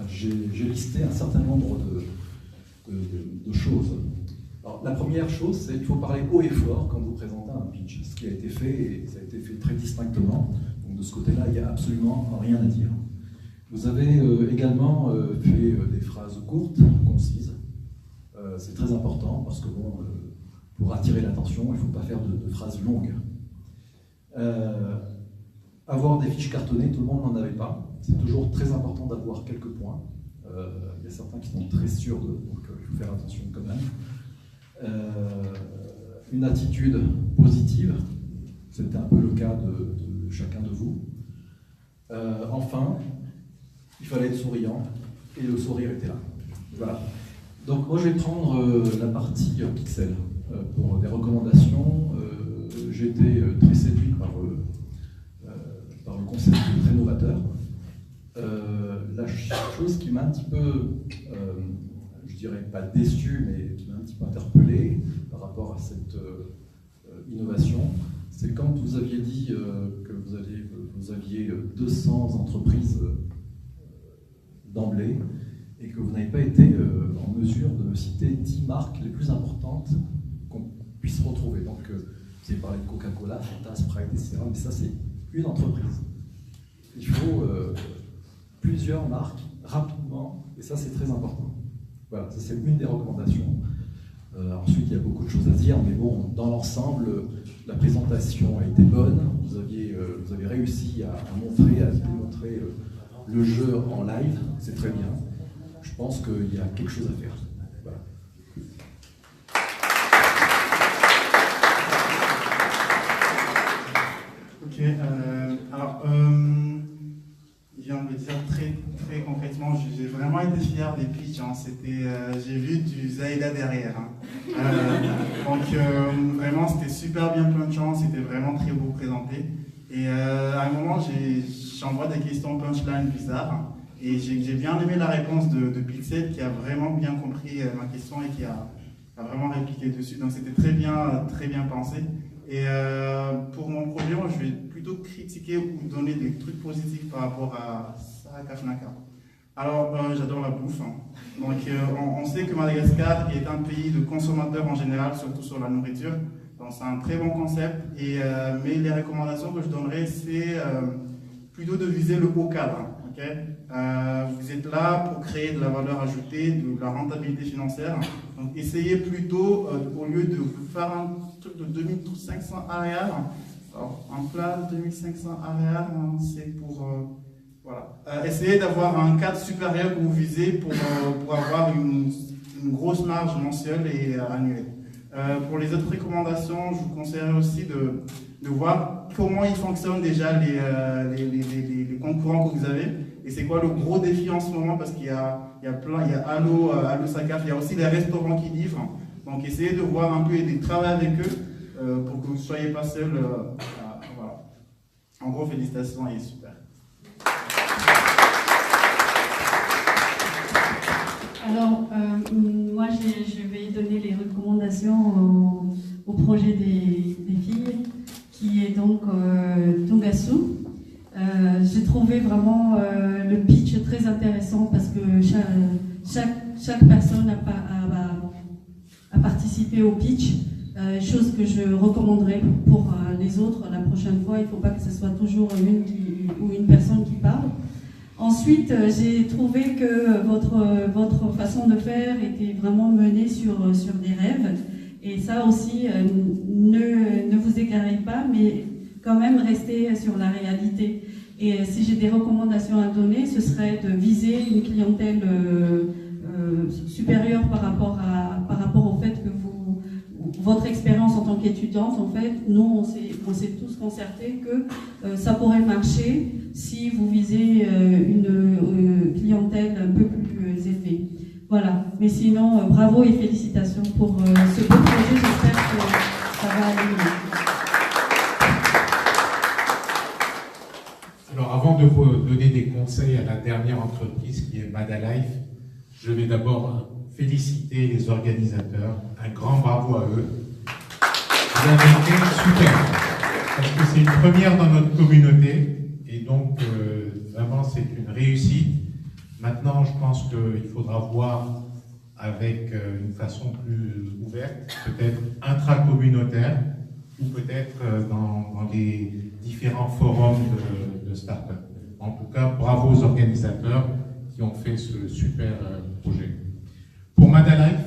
j'ai listé un certain nombre de choses. Alors, la première chose, c'est qu'il faut parler haut et fort quand vous présentez un pitch. Ce qui a été fait, et ça a été fait très distinctement. Donc, de ce côté-là, il n'y a absolument rien à dire. Vous avez également fait des phrases courtes, concises. C'est très important parce que, bon, pour attirer l'attention, il ne faut pas faire de phrases longues. avoir des fiches cartonnées, tout le monde n'en avait pas. C'est toujours très important d'avoir quelques points. Il y a certains qui sont très sûrs donc il faut faire attention quand même. Une attitude positive, c'était un peu le cas de chacun de vous. Enfin, il fallait être souriant, et le sourire était là. Voilà. Donc moi je vais prendre la partie Pixel pour des recommandations. J'ai été très séduit par le concept très novateur. La chose qui m'a un petit peu, je dirais pas déçu, mais qui m'a un petit peu interpellé par rapport à cette innovation, c'est quand vous aviez dit que vous aviez 200 entreprises d'emblée et que vous n'avez pas été en mesure de me citer 10 marques les plus importantes qu'on puisse retrouver. Donc, vous avez parlé de Coca-Cola, Fanta, Sprite, etc. Mais ça, c'est une entreprise. Il faut plusieurs marques rapidement, et ça, c'est très important. Voilà, ça, c'est une des recommandations. Ensuite, il y a beaucoup de choses à dire, mais bon, dans l'ensemble, la présentation a été bonne. Vous avez réussi à démontrer le jeu en live, c'est très bien. Je pense qu'il y a quelque chose à faire. Voilà. Ok, alors, je viens de le dire très concrètement, j'ai vraiment été fier des pitchs. Hein. J'ai vu du Zaïda derrière. Hein. Donc, vraiment, c'était super bien punchant, c'était vraiment très beau présenté. Et à un moment, j'envoie des questions punchline bizarres. Et j'ai bien aimé la réponse de Pixel qui a vraiment bien compris ma question et qui a vraiment répliqué dessus. Donc c'était très bien pensé. Et pour mon projet, moi, je vais plutôt critiquer ou donner des trucs positifs par rapport à Saraka Fnaka. Alors, j'adore la bouffe. Hein. Donc on sait que Madagascar est un pays de consommateurs en général, surtout sur la nourriture. Donc c'est un très bon concept. Mais les recommandations que je donnerais, c'est plutôt de viser le haut cadre. Hein. Okay. Vous êtes là pour créer de la valeur ajoutée, de la rentabilité financière. Donc essayez plutôt, au lieu de faire un truc de 2500 arrières, alors un plat de 2500 arrières, c'est pour... voilà. Essayez d'avoir un cadre supérieur que vous visez pour avoir une grosse marge mensuelle et annuelle. Pour les autres recommandations, je vous conseillerais aussi de voir comment ils fonctionnent déjà les concurrents que vous avez. Et c'est quoi le gros défi en ce moment, parce qu'il y a Allo Sakaf, il y a aussi les restaurants qui livrent. Donc essayez de voir un peu et de travailler avec eux pour que vous ne soyez pas seul. Voilà. En gros, félicitations et super. Alors, moi, je vais donner les recommandations au projet des filles, qui est donc Tongasu. J'ai trouvé vraiment le pitch très intéressant parce que chaque personne a participé au pitch, chose que je recommanderais pour les autres la prochaine fois. Il ne faut pas que ce soit toujours une personne qui parle. Ensuite, j'ai trouvé que votre façon de faire était vraiment menée sur des rêves. Et ça aussi, ne vous égarez pas, mais quand même restez sur la réalité. Et si j'ai des recommandations à donner, ce serait de viser une clientèle supérieure par rapport au fait que votre expérience en tant qu'étudiante, en fait, nous, on s'est tous concertés que ça pourrait marcher si vous visez une clientèle un peu plus élevée. Voilà. Mais sinon, bravo et félicitations pour ce beau projet. J'espère que ça va aller mieux. Alors, avant de vous donner des conseils à la dernière entreprise qui est Madalife, je vais d'abord féliciter les organisateurs. Un grand bravo à eux. Vous avez été super. Parce que c'est une première dans notre communauté. Et donc, vraiment, c'est une réussite. Maintenant, je pense qu'il faudra voir avec une façon plus ouverte, peut-être intracommunautaire, ou peut-être dans les différents forums de start-up. En tout cas, bravo aux organisateurs qui ont fait ce super projet. Pour Madalife,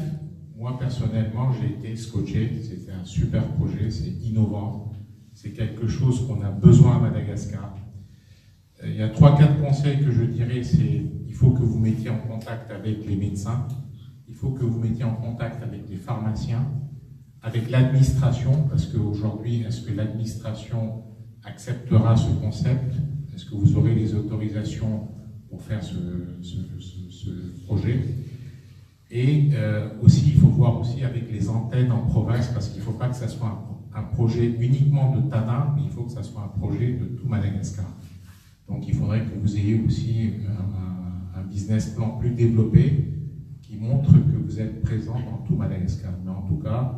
moi personnellement, j'ai été scotché. C'était un super projet, c'est innovant. C'est quelque chose qu'on a besoin à Madagascar. y a 3-4 conseils que je dirais, c'est il faut que vous mettiez en contact avec les médecins, il faut que vous mettiez en contact avec les pharmaciens, avec l'administration, parce qu'aujourd'hui, est-ce que l'administration acceptera ce concept? Est-ce que vous aurez les autorisations pour faire ce projet? Et aussi, il faut voir aussi avec les antennes en province, parce qu'il ne faut pas que ça soit un projet uniquement de Tana, mais il faut que ça soit un projet de tout Madagascar. Donc il faudrait que vous ayez aussi un business plan plus développé qui montre que vous êtes présent dans tout Madagascar. Mais en tout cas,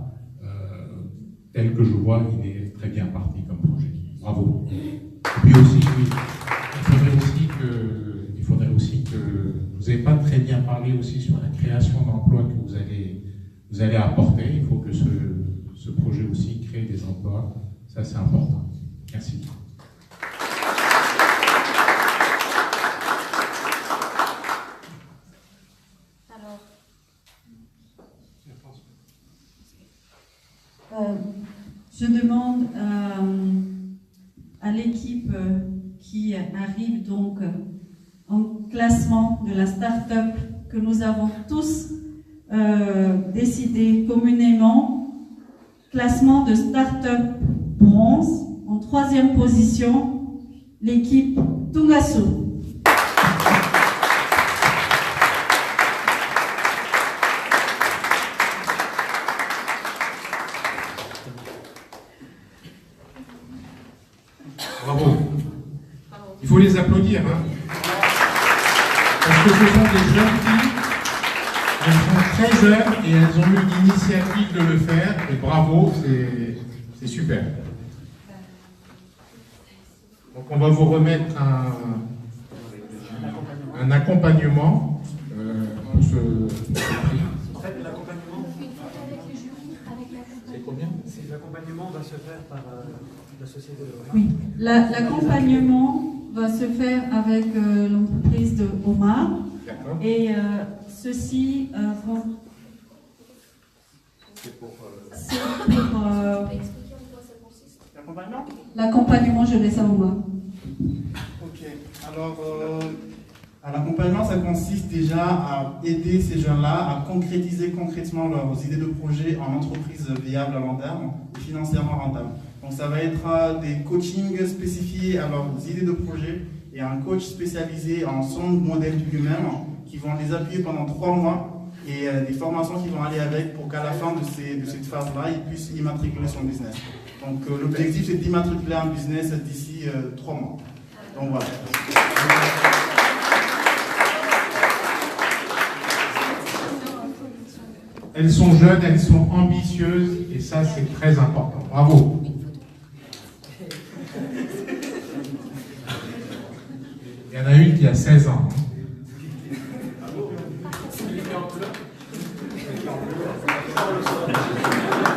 tel que je vois, il est très bien parti comme projet. Bravo. Et puis aussi, oui, il faudrait aussi que vous n'avez pas très bien parlé aussi sur la création d'emplois que vous allez apporter. Il faut que ce projet aussi crée des emplois. Ça, c'est important. Merci. Je demande à l'équipe qui arrive donc en classement de la start-up que nous avons tous décidé communément, classement de start-up bronze, en 3e position, l'équipe Tungaso. Bravo. Il faut les applaudir, hein. Parce que ce sont des jeunes filles, elles sont très jeunes et elles ont eu l'initiative de le faire. Et bravo, c'est super. Donc on va vous remettre un accompagnement pour ce prix. En fait, l'accompagnement, c'est combien? L'accompagnement va se faire par la société de Oui, l'accompagnement va se faire avec l'entreprise de Omar. Et ceux-ci vont... C'est pour... L'accompagnement? L'accompagnement, je laisse à Omar. Ok, alors l'accompagnement, ça consiste déjà à aider ces jeunes-là à concrétiser concrètement leurs idées de projet en entreprise viable à long terme et financièrement rentable. Donc ça va être des coachings spécifiés à leurs idées de projet et un coach spécialisé en son modèle lui-même qui vont les appuyer pendant 3 mois et des formations qui vont aller avec pour qu'à la fin de cette phase-là, ils puissent immatriculer son business. Donc l'objectif c'est d'immatriculer un business d'ici 3 mois. Donc voilà. Elles sont jeunes, elles sont ambitieuses et ça c'est très important. Bravo. Il y en a une qui a 16 ans.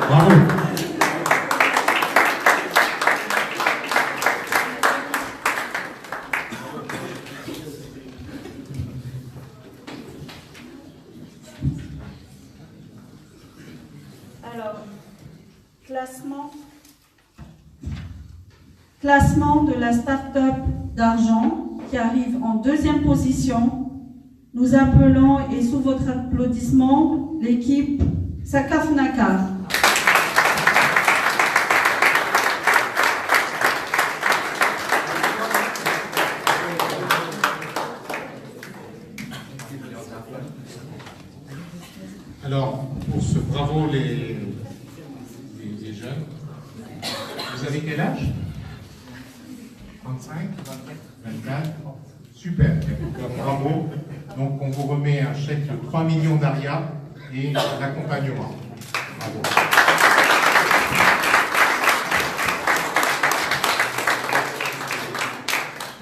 Bravo. Alors, classement de la start-up d'argent qui arrive en 2e position. Nous appelons, et sous votre applaudissement, l'équipe Sakafnakar. Alors, pour ce bravo les jeunes, vous avez quel âge? 35, 24, super, bravo. Donc on vous remet un chèque de 3 millions d'ARIA et l'accompagnement. Bravo.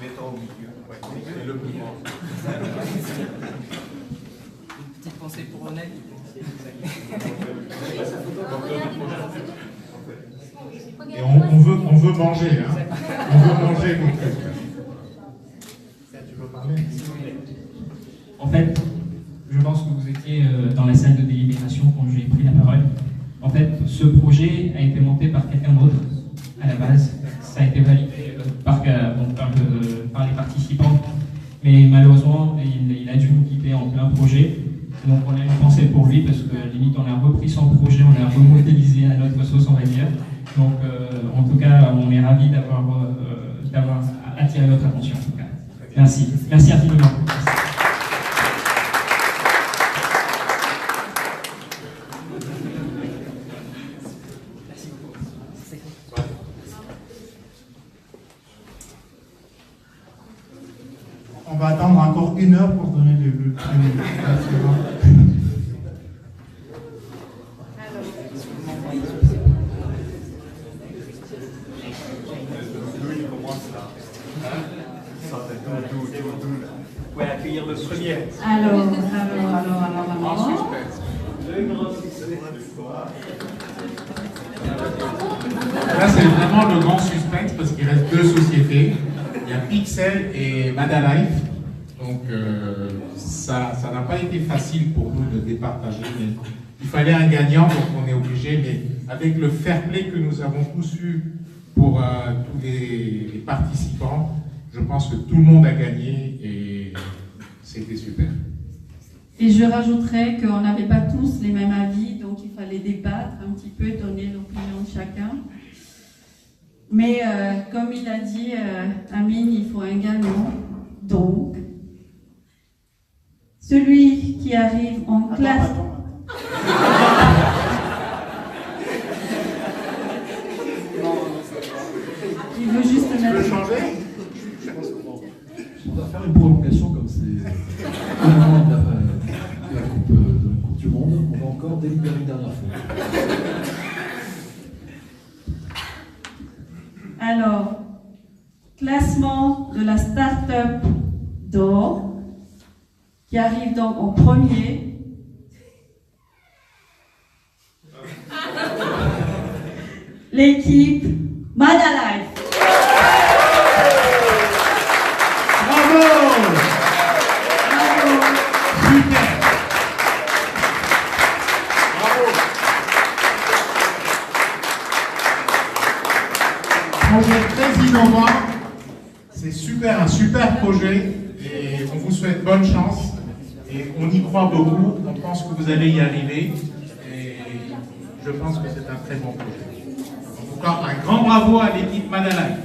Mettons au milieu. Ouais, c'est le plus grand. Une petite pensée pour Honnête. Et on veut manger, hein. On veut manger vos trucs. Tu veux parler? En fait, je pense que vous étiez dans la salle de délibération quand j'ai pris la parole. En fait, ce projet a été monté par quelqu'un d'autre à la base. Ça a été validé par les parties participants, mais malheureusement, il a dû nous quitter en plein projet. Donc on a une pensée pour lui parce que limite on a repris son projet, on l'a remodélisé à notre sauce, on va dire. Donc en tout cas, on est ravis d'avoir attiré votre attention. En tout cas. Merci. Merci infiniment. On va attendre encore 1 heure pour donner le premier. Vous pouvez accueillir le premier. Alors. Là, c'est vraiment le grand suspense parce qu'il reste 2 sociétés. Il y a Pixel et Madalife. Donc, ça n'a pas été facile pour nous de départager. Mais il fallait un gagnant, donc on est obligé. Mais avec le fair play que nous avons tous eu pour tous les participants, je pense que tout le monde a gagné et c'était super. Et je rajouterais qu'on n'avait pas tous les mêmes avis, donc il fallait débattre un petit peu, donner l'opinion de chacun. Mais comme il a dit, Amine, il faut un gagnant. Donc, celui qui arrive en classe... Il veut juste mettre... Tu veux changer? On va faire une prolongation comme c'est au moment de la Coupe du Monde. On va encore délibérer une dernière fois. Alors, classement de la start-up d'or, qui arrive donc en premier. L'équipe Madalife. Projet très innovant, c'est super, un super projet et on vous souhaite bonne chance et on y croit beaucoup, on pense que vous allez y arriver et je pense que c'est un très bon projet. En tout cas, un grand bravo à l'équipe Madalife.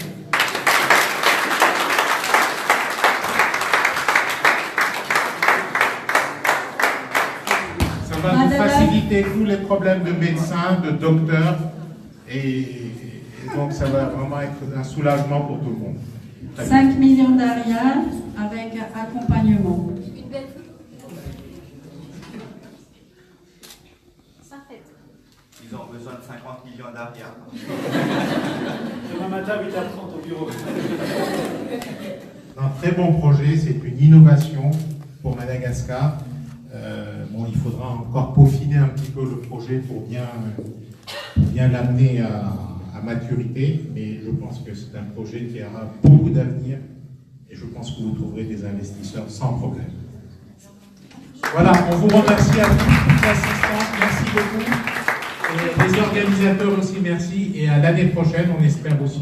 Ça va vous faciliter tous les problèmes de médecins, de docteurs et donc ça va vraiment être un soulagement pour tout le monde. 5 millions d'arrières avec accompagnement. Ils ont besoin de 50 millions d'arrière. Demain matin, 8h30 au bureau. Un très bon projet, c'est une innovation pour Madagascar. Bon, il faudra encore peaufiner un petit peu le projet pour bien l'amener à maturité, mais je pense que c'est un projet qui aura beaucoup d'avenir et je pense que vous trouverez des investisseurs sans problème. Voilà, on vous remercie à tous l'assistance, merci beaucoup. Et les organisateurs aussi, merci. Et à l'année prochaine, on espère aussi...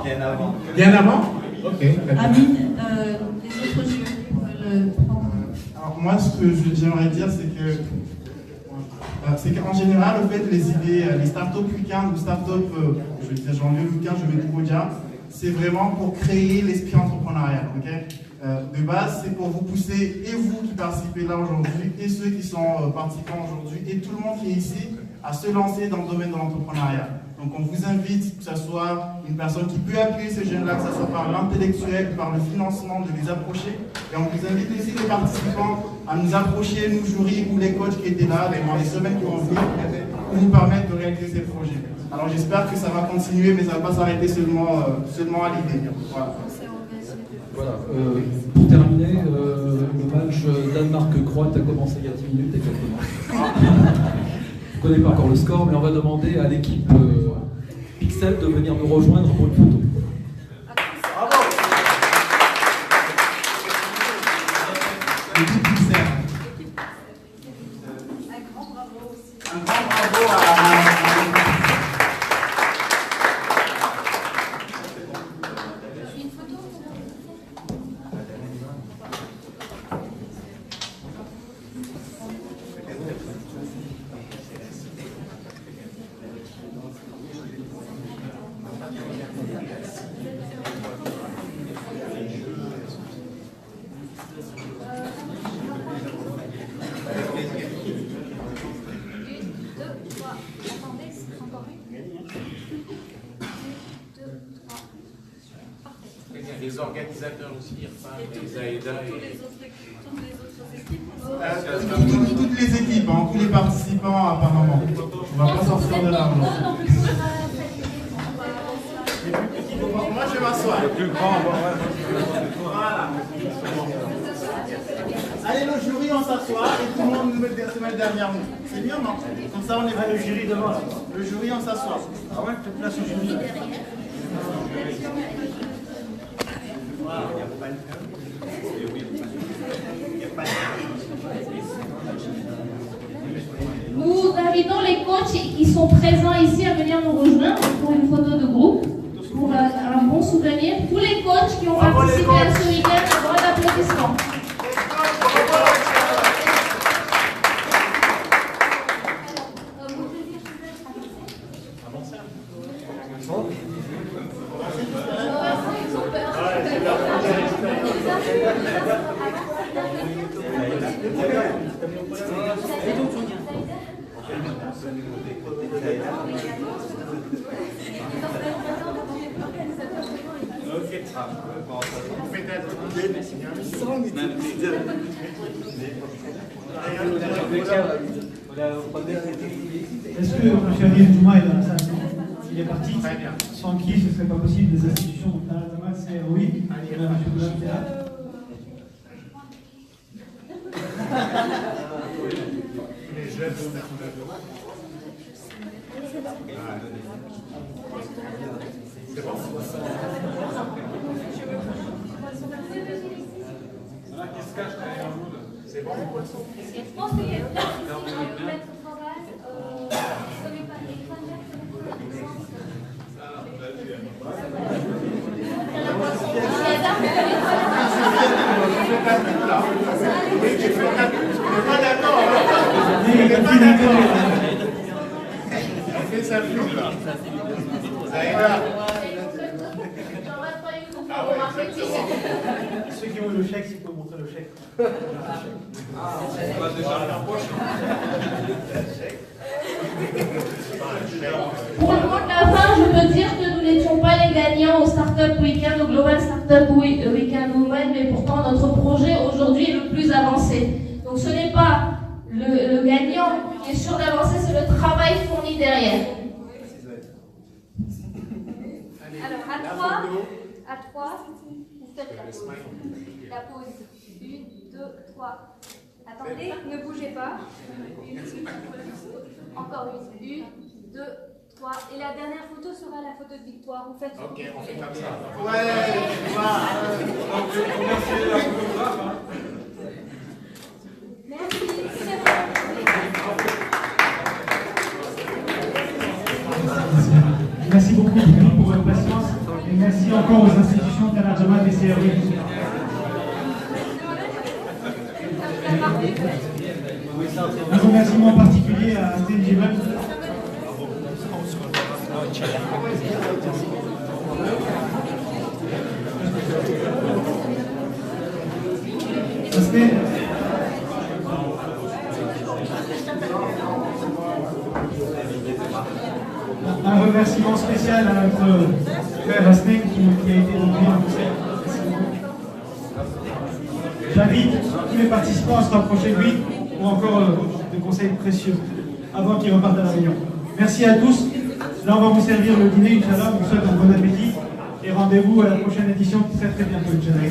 Bien avant. Bien avant? Ok. Amine, les autres jeux veulent prendre. Alors moi, ce que j'aimerais dire, c'est qu'en général, en fait, les idées, les startups week-end ou startups, je vais dire Jean-Lieu week-end, je vais tout dire, c'est vraiment pour créer l'esprit entrepreneurial, ok? De base, c'est pour vous pousser, et vous qui participez là aujourd'hui, et ceux qui sont participants aujourd'hui, et tout le monde qui est ici, à se lancer dans le domaine de l'entrepreneuriat. Donc on vous invite, que ce soit une personne qui peut appuyer ces jeunes-là, que ce soit par l'intellectuel, par le financement, de les approcher. Et on vous invite aussi les participants à nous approcher, nous jurys ou les coachs qui étaient là, dans les semaines qui vont venir, pour nous permettre de réaliser ces projets. Alors j'espère que ça va continuer, mais ça ne va pas s'arrêter seulement à l'idée. Voilà. Voilà, pour terminer, le match Danemark-Croate a commencé il y a 10 minutes exactement. Je ne connais pas encore le score, mais on va demander à l'équipe Pixel de venir nous rejoindre pour une photo. Bravo. L'équipe Pixel. Un grand bravo aussi. Un grand bravo à... organisateurs aussi, Irfan, Zaïda et... Toutes les équipes, hein, tous les participants apparemment. On va pas sortir de là. Moi je vais m'asseoir. Voilà. Allez, le jury, on s'assoit et tout le monde se met derrière nous. C'est bien, non? Comme ça, on est le jury devant là. Le jury, on s'assoit. Ah ouais, tu te places au jury. Voilà. Nous invitons les coachs qui sont présents ici à venir nous rejoindre pour une photo de groupe, pour un bon souvenir. Tous les coachs qui ont participé à ce week-end, un grand applaudissement. Est-ce que M. Ariel Douma est dans la salle? Il est parti. Sans qui ce ne serait pas possible des institutions comme Tara Tamat, CROI, et M. Boulam Théâtre. Les jeunes c'est bon. Qui se cache derrière vous là? C'est bon. Je pense qu'il y a plein de choses qui mettent au travail. Ceux qui ont le chèque, s'il faut montrer le chèque. Pour le mot de la fin, je peux dire que nous n'étions pas les gagnants au Startup Weekend, au Global Startup Weekend Women, mais pourtant notre projet aujourd'hui est le plus avancé. Donc ce n'est pas le gagnant qui est sûr d'avancer, c'est le travail fourni derrière. Alors à 3, vous faites la pause. La pause. 1, 2, 3. Attendez, ne bougez pas. Encore une. 1, 2, 3. Et la dernière photo sera la photo de victoire. Vous faites. Ok, on fait comme ça. Ouais, donc je remercie la photographe. Merci beaucoup pour votre patience et merci encore aux institutions Tanajamat et CRI. Un remerciement particulier à Steve Given. Un remerciement spécial à notre frère Asnen qui a été nommé en concert. J'invite tous les participants à se rapprocher de lui pour encore des conseils précieux avant qu'ils repartent à la réunion. Merci à tous. Là, on va vous servir le dîner, Inch'Allah. On vous souhaite un bon appétit et rendez-vous à la prochaine édition très très bientôt, Inch'Allah.